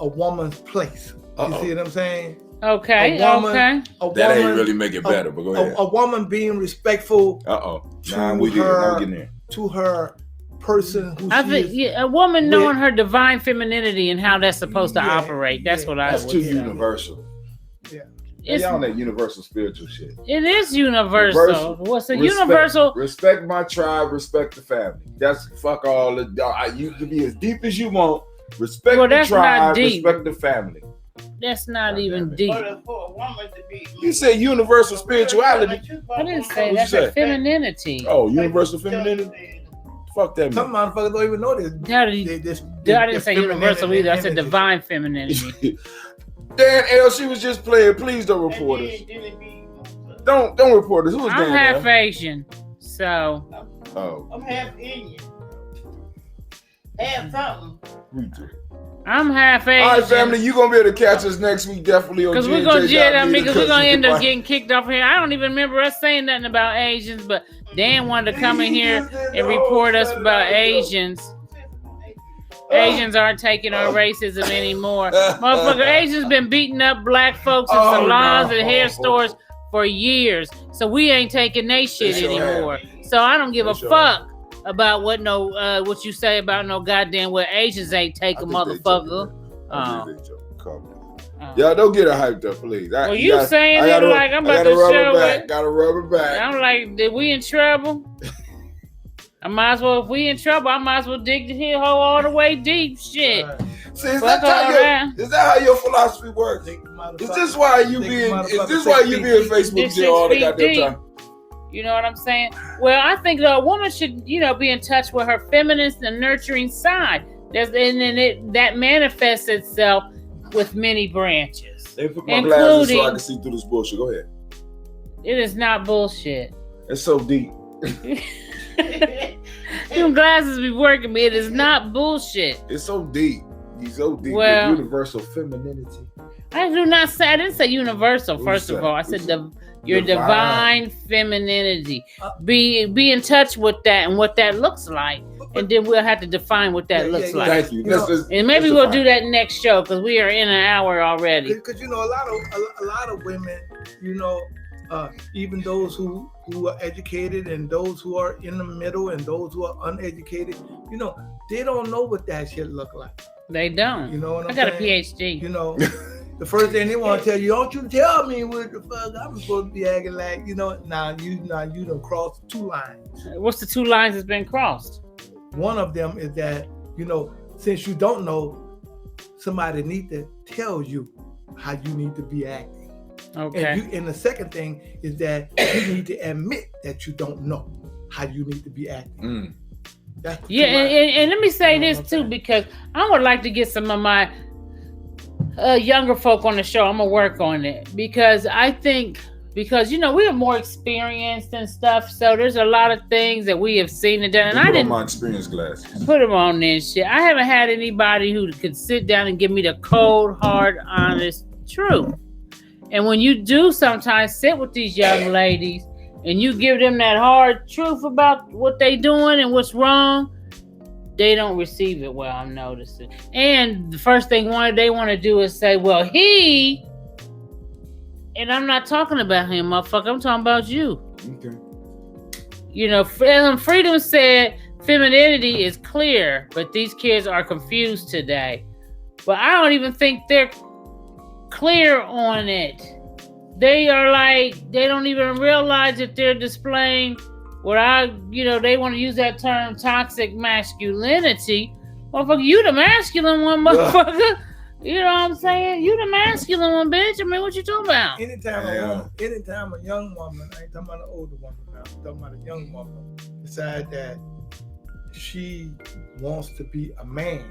a woman's place. You see what I'm saying? Okay. A woman- Okay. That ain't really make it better, but go ahead. A woman being respectful Nah, we did. Now we getting there. to her person who I she think is. a woman with- knowing her divine femininity and how that's supposed to Yeah, operate. That's yeah. what I That's would too say. universal. It's, Y'all on that universal spiritual shit. it is universal. Universal. What's a Respect- universal? Respect my tribe, respect the family. That's fuck all the. You can be as deep as you want. Respect Well, the that's not tribe, deep. respect the family. That's not God even damn it. deep. For a woman to be. You said universal spirituality. I didn't say What'd that's you a say? femininity. Oh, universal femininity. Fuck that Some man. motherfuckers don't even know this. How did you- I didn't say universal either. I said divine femininity. Dan L, she was just playing. Please don't report us. Don't report us. Who was I'm Dan half L? Asian, so Oh, I'm half Indian. Half something. we do. I'm half Asian. All right, family, you gonna be able to catch us next week, definitely on Because we're gonna jail them GNJ.media, because we're gonna end up because getting kicked off here. I don't even remember us saying nothing about Asians, but Dan wanted to come in here and report us about Asians. Asians aren't taking our racism anymore. Motherfucker, Asians been beating up black folks in Oh, salons no. and hair stores for years. So we ain't taking they shit They sure anymore. So I don't give They a sure fuck about what you say about no goddamn well Asians ain't take a motherfucker. I think they joke. Calm down. Y'all don't get her hyped up, please. Well, you saying it like I'm about to show it. Gotta rub it back. I'm like, did we in trouble? I might as well, if we in trouble, I might as well dig the hole all the way deep. Shit. Right. See, is that how your philosophy works? Is this why you be in Facebook jail all the goddamn time? You know what I'm saying? Well, I think a woman should, be in touch with her feminist and nurturing side. That manifests itself with many branches. They put my glasses so I can see through this bullshit. Go ahead. It is not bullshit. It's so deep. Them glasses be working me. It is not bullshit. It's so deep. He's so deep. Well, the universal femininity. I didn't say universal, first of all. I said your divine femininity. Be in touch with that and what that looks like. And then we'll have to define what that looks like. Thank you. And maybe we'll do that next show because we are in an hour already. Because a lot of women, even those who are educated and those who are in the middle and those who are uneducated, they don't know what that shit look like. They don't. You know what I'm saying? I got a PhD. The first thing they want to tell you, don't you tell me what the fuck I'm supposed to be acting like, now you done crossed 2 lines. What's the 2 lines that's been crossed? One of them is that, since you don't know, somebody need to tell you how you need to be acting. Okay. And the second thing is that you need to admit that you don't know how you need to be acting. And let me say this too, because I would like to get some of my younger folk on the show. I'm gonna work on it because I think we are more experienced and stuff, so there's a lot of things that we have seen and done. And I didn't my experience glasses. Put them on this shit. I haven't had anybody who could sit down and give me the cold, hard, honest truth. And when you do sometimes sit with these young ladies and you give them that hard truth about what they doing and what's wrong, they don't receive it well, I'm noticing. And the first thing they want to do is say, well, he, and I'm not talking about him, motherfucker, I'm talking about you. Okay. Freedom said femininity is clear, but these kids are confused today. But I don't even think they're clear on it. They are they don't even realize that they're displaying they want to use that term toxic masculinity. Motherfucker, you the masculine one, motherfucker. You know what I'm saying? You the masculine one, bitch. I mean, what you talking about? Anytime a young woman, I ain't talking about an older woman now, I'm talking about a young woman, decide that she wants to be a man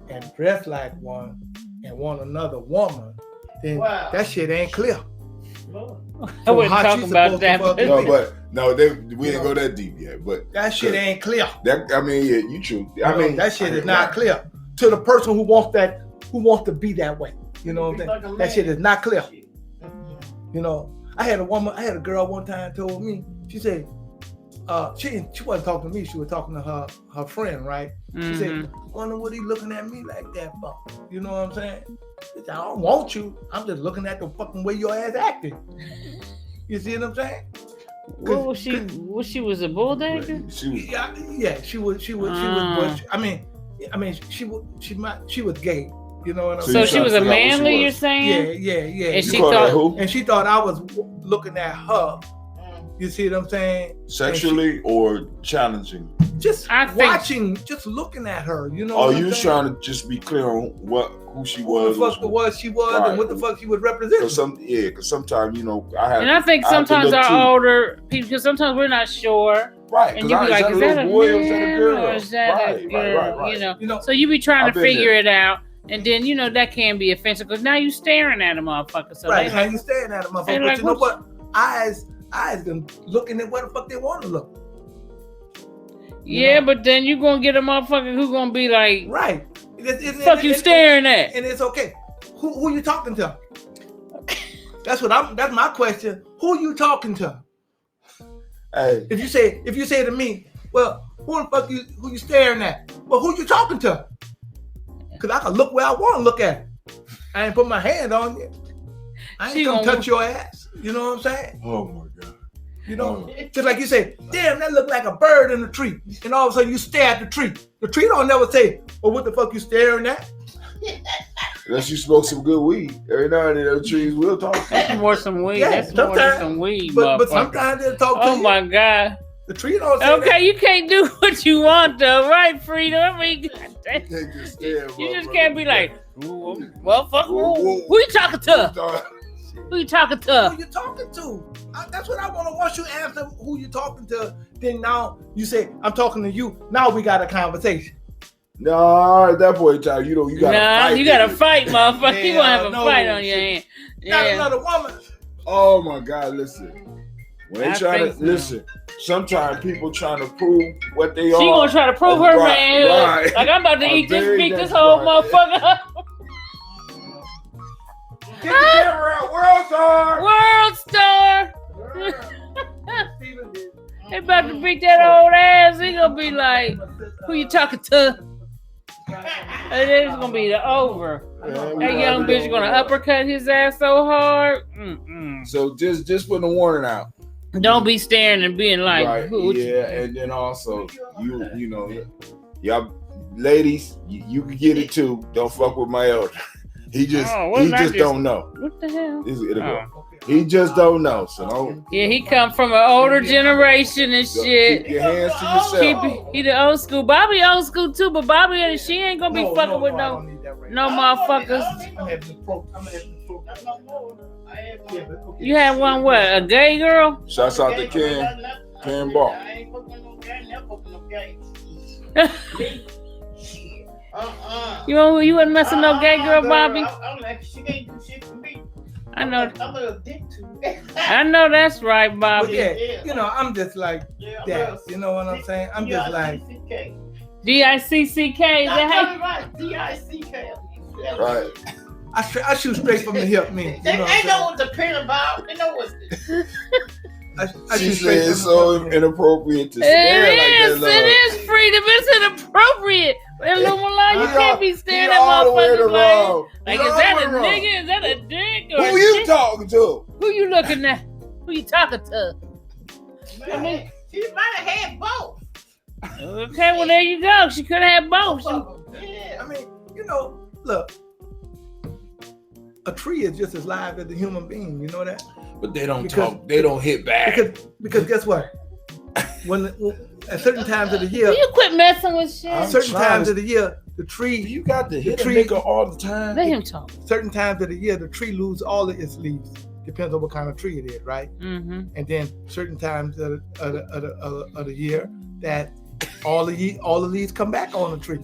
and dress like one and want another woman, then that shit ain't clear. I wouldn't talk about that. We didn't go that deep yet. But that shit ain't clear. You true. That shit is not clear to the person who wants to be that way. You know what I'm saying? That shit is not clear. I had a girl one time told me, she said, she wasn't talking to me, she was talking to her friend, right? She said, wonder what he looking at me like that for. You know what I'm saying? I don't want you. I'm just looking at the fucking way your ass acting. You see what I'm saying? What was she? She was a bulldagger? She was. She was gay. You know what I'm saying? So she was a manly, you're saying? Yeah. And she thought I was looking at her. You see what I'm saying? Sexually or challenging? Just watching, just looking at her. You know. Oh, you trying to just be clear on who she was? What the fuck she was, right, and what the fuck she was representing. Because sometimes I have. And I think sometimes our older people, because sometimes we're not sure. Right. And you be like, is that a boy or is that a girl? Or is that a girl? Right. So you be trying to figure it out. And then, that can be offensive because now you staring at a motherfucker. So right, now you staring at a motherfucker. But you know what? Eyes been looking at where the fuck they want to look. Yeah, but then you gonna get a motherfucker who gonna be like, right? Fuck you staring at? And it's okay. Who you talking to? That's my question. Who you talking to? Hey. If you say to me, well, who you staring at? Well, who you talking to? Because I can look where I want to look at. I ain't put my hand on you. I ain't gonna touch your ass. You know what I'm saying? Oh my God. You know, just like you say, damn, that look like a bird in the tree. And all of a sudden you stare at the tree. The tree don't never say, well, what the fuck you staring at? Unless you smoke some good weed. Every now and then those trees will talk. That's more some weed. Yeah, That's more than sometimes. some weed, But motherfucker. sometimes they'll talk to Oh you. my God. The tree don't say Okay, you can't do what you want though, right, Freedom? I mean, They just stare, you just motherfucker. can't be like, motherfucker, Whoa. who you talking to? Who you talking Who to? you talking to? That's what I want to. Once you answer who you talking to, then now you say, I'm talking to you. Now we got a conversation. No, at that point in time, you gotta fight. You gotta nigga. fight, motherfucker. You gonna have a no, fight on your hand. Not Yeah. another woman. Oh my God, listen. When they I trying think to so. listen, sometimes people trying to prove what they She are. gonna try to prove her Right, manhood. right. Like I'm about to I'm eat this very beat this that's whole right. motherfucker up. Get the camera out, World Star. World star. Steven did. They about to beat that old ass. He gonna be like, who you talking to? And then it's gonna be the over. That young bitch gonna uppercut his ass so hard. Mm-mm. So just putting a warning out. Don't be staring and being like, Right. who? Yeah, and then also you know, y'all ladies, you can get it too. Don't fuck with my elder. He just don't know. What the hell? It'll go. Oh. He just don't know. So don't Yeah, he come from an older generation and shit. keep your hands to yourself. He the old school. Bobby old school too, but Bobby she ain't gonna be fucking with I no don't need that right no now. motherfuckers. I'm having the pro. Yeah, but okay. You had one what? A gay girl? Shouts out to Ken Ball. I ain't fucking no guy, never fucking no guy. Shit. You wasn't messing no gay girl, Bobby? I'm like, she can't do shit for me. I know. I'm a dick to I know that's right, But Bobby. yeah, you know, I'm just like Yeah, that. You know what I'm saying? I'm just like, D-I-C-C-K. Is that right. D-I-C-K. Right. I shoot straight from the hip, man. They You know ain't know what what the pen about. They know what. I She shoot said straight it's from so the hip. inappropriate to it stare is. like that. It is freedom. It's inappropriate. Illuminati, you He can't all- be staring he at all the way motherfuckers wrong. like He is all that the a way wrong. nigga? Is that a dick? Or Who a you shit? talking to? Who you looking at? Who you talking to? Man, she might have had both. Okay, well there you go. She could have had both. Yeah. I mean, you know, look, a tree is just as live as a human being. You know that? But they don't Because- talk. They don't hit back. Because guess what? When at certain times of the Will year, you quit messing with shit? I'm certain trying times to- of the year, the tree. You got to hit a tree- nigga all the time. Let him talk. Certain times of the year, the tree loses all of its leaves. Depends on what kind of tree it is, right? Mm-hmm. And then certain times of the year that all the leaves come back on the tree.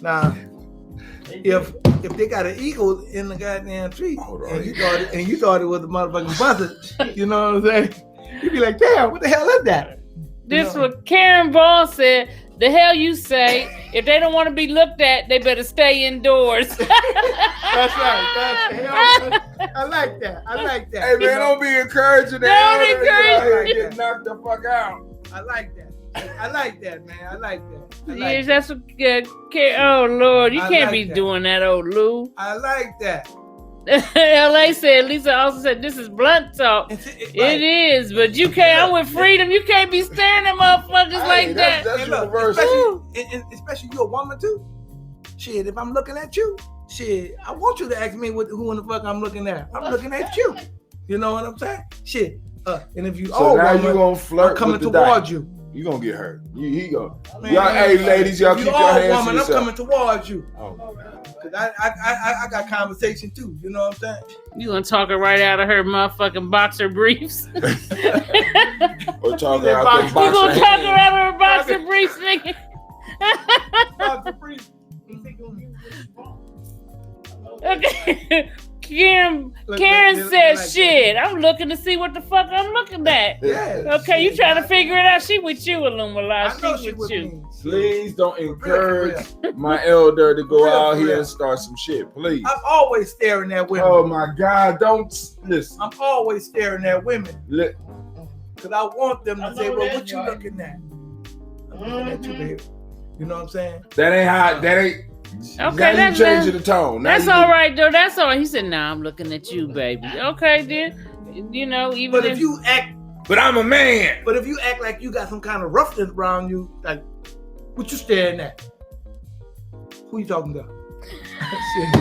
Now, if they got an eagle in the goddamn tree Hold on. and you thought it was a motherfucking buzzard, you know what I'm saying? You'd be like, damn, what the hell is that? This No. what Karen Ball said. The hell you say? If they don't want to be looked at, they better stay indoors. That's right. I like that. I like that. Hey man, don't be encouraging the Don't elder. encourage- Like, get knocked the fuck out. I like that. I like that, man. I like that. I like Yes, that. that's what. Oh Lord, you I can't like be that. doing that, old Lou. I like that. LA said. Lisa also said this is blunt talk. It is, but you can't. I'm with freedom. You can't be staring at motherfuckers Hey, like that. That's And look, universal. especially you a woman too. Shit, if I'm looking at you, shit, I want you to ask me who in the fuck I'm looking at. I'm looking at you. You know what I'm saying? Shit. And if you So all now you woman, gonna flirt I'm coming with the towards dice. you. You gonna get hurt. He go. Man, Y'all, hey ladies, y'all if keep you your all hands woman, to I'm yourself. coming towards you. Oh. Cause I got conversation too. You know what I'm saying? You gonna talk her right out of her motherfucking boxer briefs? You Or talking that out box- the you box gonna of talk her hands. out of her boxer briefs, nigga? Okay. Karen Look, said, like- "Shit, I'm looking to see what the fuck I'm looking at." Yeah. Okay, you trying to figure it out? She with you, Illuminati. I know She she with with you. me. Please don't For encourage real. my elder to go For real, out for here real. and start some shit. Please. I'm always staring at women. Oh my God! Don't listen. I'm always staring at women Li- because I want them I to say, know "Well, that's what you right. looking at?" I'm looking at you, baby. You know what I'm saying? That ain't how. That ain't. Okay, now you that's changing the tone. Now That's you- all right, though. That's all right. He said, "Nah, I'm looking at you, baby." Okay, then. You know, even But if you act, But I'm a man. but if you act like you got some kind of roughness around you, like what you staring at? Who you talking to? Shit.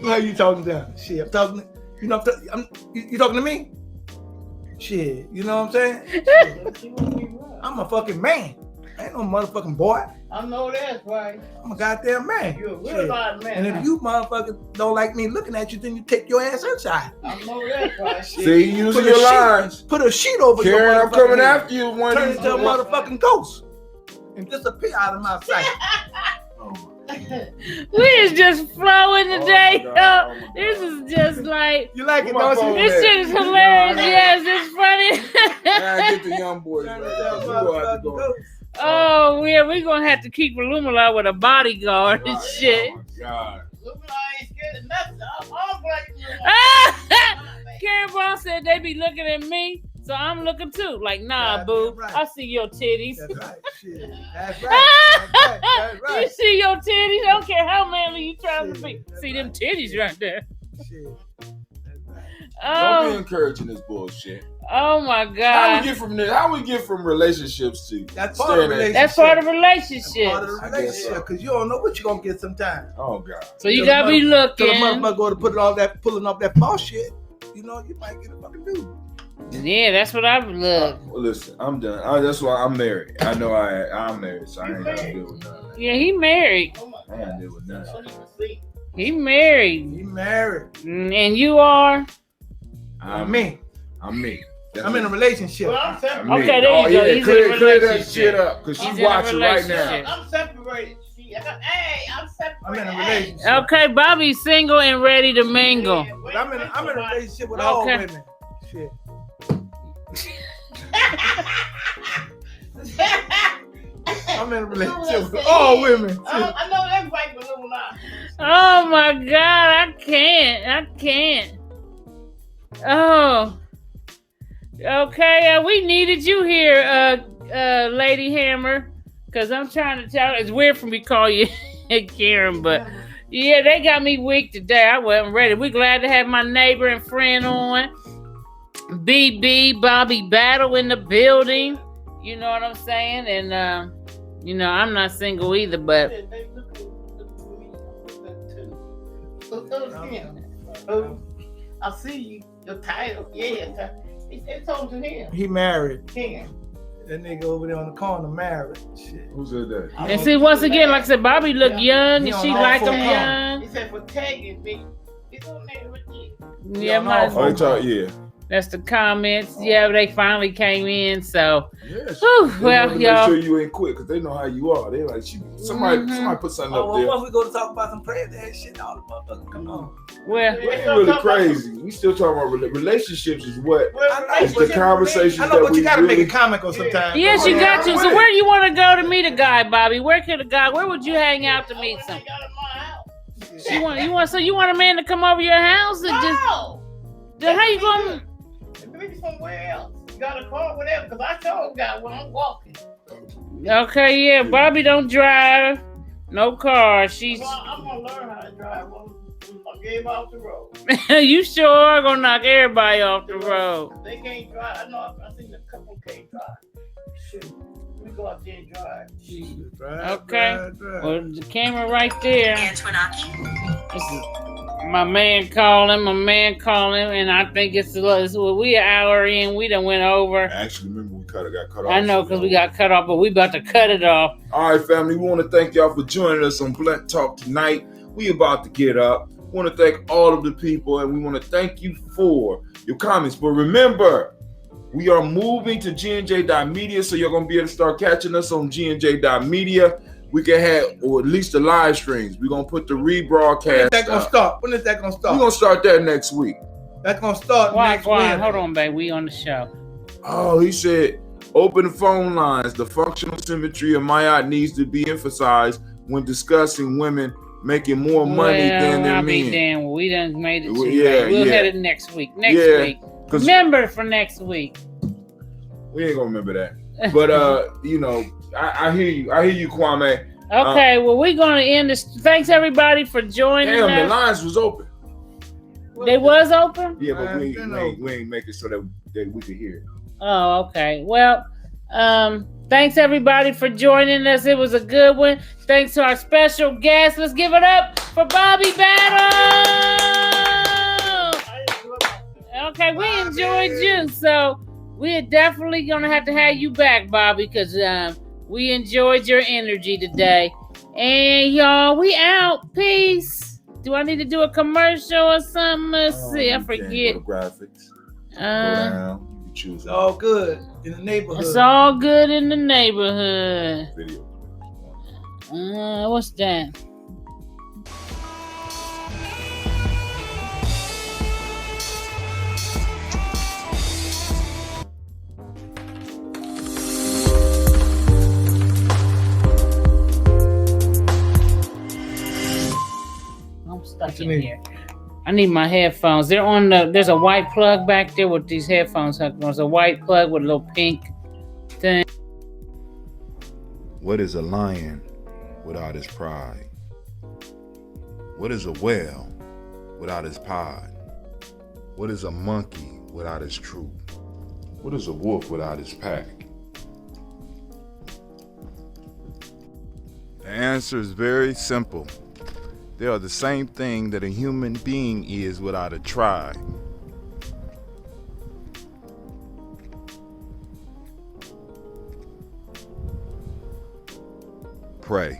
Who are you talking to? Shit, I'm talking. You know, you talking to me? Shit, you know what I'm saying? Shit. I'm a fucking man. I ain't no motherfucking boy. I know that's right. I'm a goddamn man. You're a real Shit. live man. And if you motherfuckers don't like me looking at you, then you take your ass inside. I know that's right. Shit. See, you using Put a your sheet- lines. Put a sheet over your Karen, I'm motherfucking coming head. after you one Turn of into a these. motherfucking ghost and disappear out of my sight. we is just flowing today. Oh my God, oh my This God. is just like You like it, Where my don't phone you? this shit is hilarious. No, Yes, it's funny. Nah, get the young boys Turn right into a there. You gonna have to motherfucking go. ghost. Oh, yeah, we're gonna have to keep Lumala with a bodyguard and Right, shit. Oh my God. Look, I ain't scared of nothing. I'm blaming you. Karen Brown said they be looking at me, so I'm looking too. Like, nah, Right, boo. right. I see your titties. That's right. Shit. That's right. That's right. That's You right. see your titties? I don't care how manly you trying to be. Shit, that's See them right. titties right there. Shit. That's right. Don't be Oh, encouraging this bullshit. oh my How we God. get from this? How we get from relationships to That's part of staring at- relationship. That's part of That's relationship. part of the I guess relationship so. because you don't know what you're gonna get sometimes. Oh God. So you gotta be Till looking. the motherfucker go to put all that, pulling off that false shit. You know, you might get a fucking dude. Yeah, that's what I look. Well, listen, I'm done. That's why I'm married. I know I'm married, so I ain't got to deal with none of that. Yeah, he married. Oh my I ain't got to deal with none of God. that. So you can see. He married. He married. And you are? I'm me. I'm me. That's I'm in a it. relationship. Well, I'm separated. I'm me. Okay, there you Oh, go. yeah, He's clear, in a clear that relationship. shit up, because He's she's in a watching right relationship. now. I'm separated. See, hey, I'm separated. I'm in a Hey. relationship. Okay, Bobby's single and ready to mingle. Yeah, But I'm in a relationship with all Okay. women. Shit. I'm in a relationship with all women. I know everybody but little lie. Oh my God, I can't. Oh. Okay, we needed you here, Lady Hammer. Cause I'm trying to tell it's weird for me to call you Karen, but yeah, they got me weak today. I wasn't ready. We're glad to have my neighbor and friend on. BB, Bobby Battle in the building. You know what I'm saying? And you know, I'm not single either, but They look for me. Look him. I see you. Your title. Yeah. They told to him. He married. Ken. That nigga over there on the corner married. Shit. Who said that? and see once again, like I said, Bobby look young He and on she all like four him corners. young. He said for tagging me. It's on there with you. Yeah, my, Oh, they talk, yeah. that's the comments. Yeah, they finally came in. So, Yes. whew, They well, want to y'all. make sure you ain't quick, because they know how you are. They like, somebody put something Oh, up well, there. once we go to talk about some crazy ass shit, all the motherfuckers come on. Well, We ain't really crazy. We still talking about relationships is what it's the conversations I know, that but we you gotta make really, it comical sometimes. yes, you Oh, got yeah, to. I'm So, with where it. you want to go to meet a guy, Bobby? Where would you hang out to meet some? You want a man to come over your house and No! just how you going? Maybe somewhere else. You got a car, whatever, because I told got when I'm walking. Okay, yeah, Bobby don't drive, no car. She's Well, I'm going to learn how to drive. I gave off the road. you sure are gonna knock everybody off the road. They can't drive. I know I seen a couple can't drive. Shoot. We go out there and drive. Okay. Well, the camera right there. Antoinaki. This is my man calling, and I think it's we an hour in. We done went over. I actually remember we got cut off. I know because we got cut off, but we about to cut it off. All right, family, we want to thank y'all for joining us on Blunt Talk tonight. We about to get up. We want to thank all of the people, and we want to thank you for your comments. But remember, we are moving to GNJ.media, so you're going to be able to start catching us on GNJ.media. We can have, or at least the live streams. We're going to put the rebroadcast. When is that gonna start? When is that gonna We're start? going to start that next week. That's gonna start next Why? week. Hold on, babe. We on the show. Oh, he said, open the phone lines. The functional symmetry of Mayat needs to be emphasized when discussing women making more money than their I'll be men. damned. We done made it too Yeah, late. We'll yeah. hit it next week. Next Yeah, week. 'cause Remember for next week. we ain't gonna remember that. But you know, I hear you. I hear you, Kwame. Okay, well, we're going to end this. Thanks, everybody, for joining Damn, the us. lines was open. They was open? Yeah, but we you know. ain't make it so that we could hear it. Oh, okay. Well, thanks everybody for joining us. It was a good one. Thanks to our special guest. Let's give it up for Bobby Battle. Okay, we enjoyed you. So we're definitely gonna have to have you back, Bobby, because we enjoyed your energy today. And y'all, we out. Peace. Do I need to do a commercial or something? Let's see. I forget. Go to graphics. Go down. You can choose. It's all good in the neighborhood. It's all good in the neighborhood. Video. What's that? I'm stuck in here. I need my headphones. They're on there's a white plug back there with these headphones. There's a white plug with a little pink thing. What is a lion without his pride? What is a whale without his pod? What is a monkey without his troop? What is a wolf without his pack? The answer is very simple. They are the same thing that a human being is without a tribe. Pray.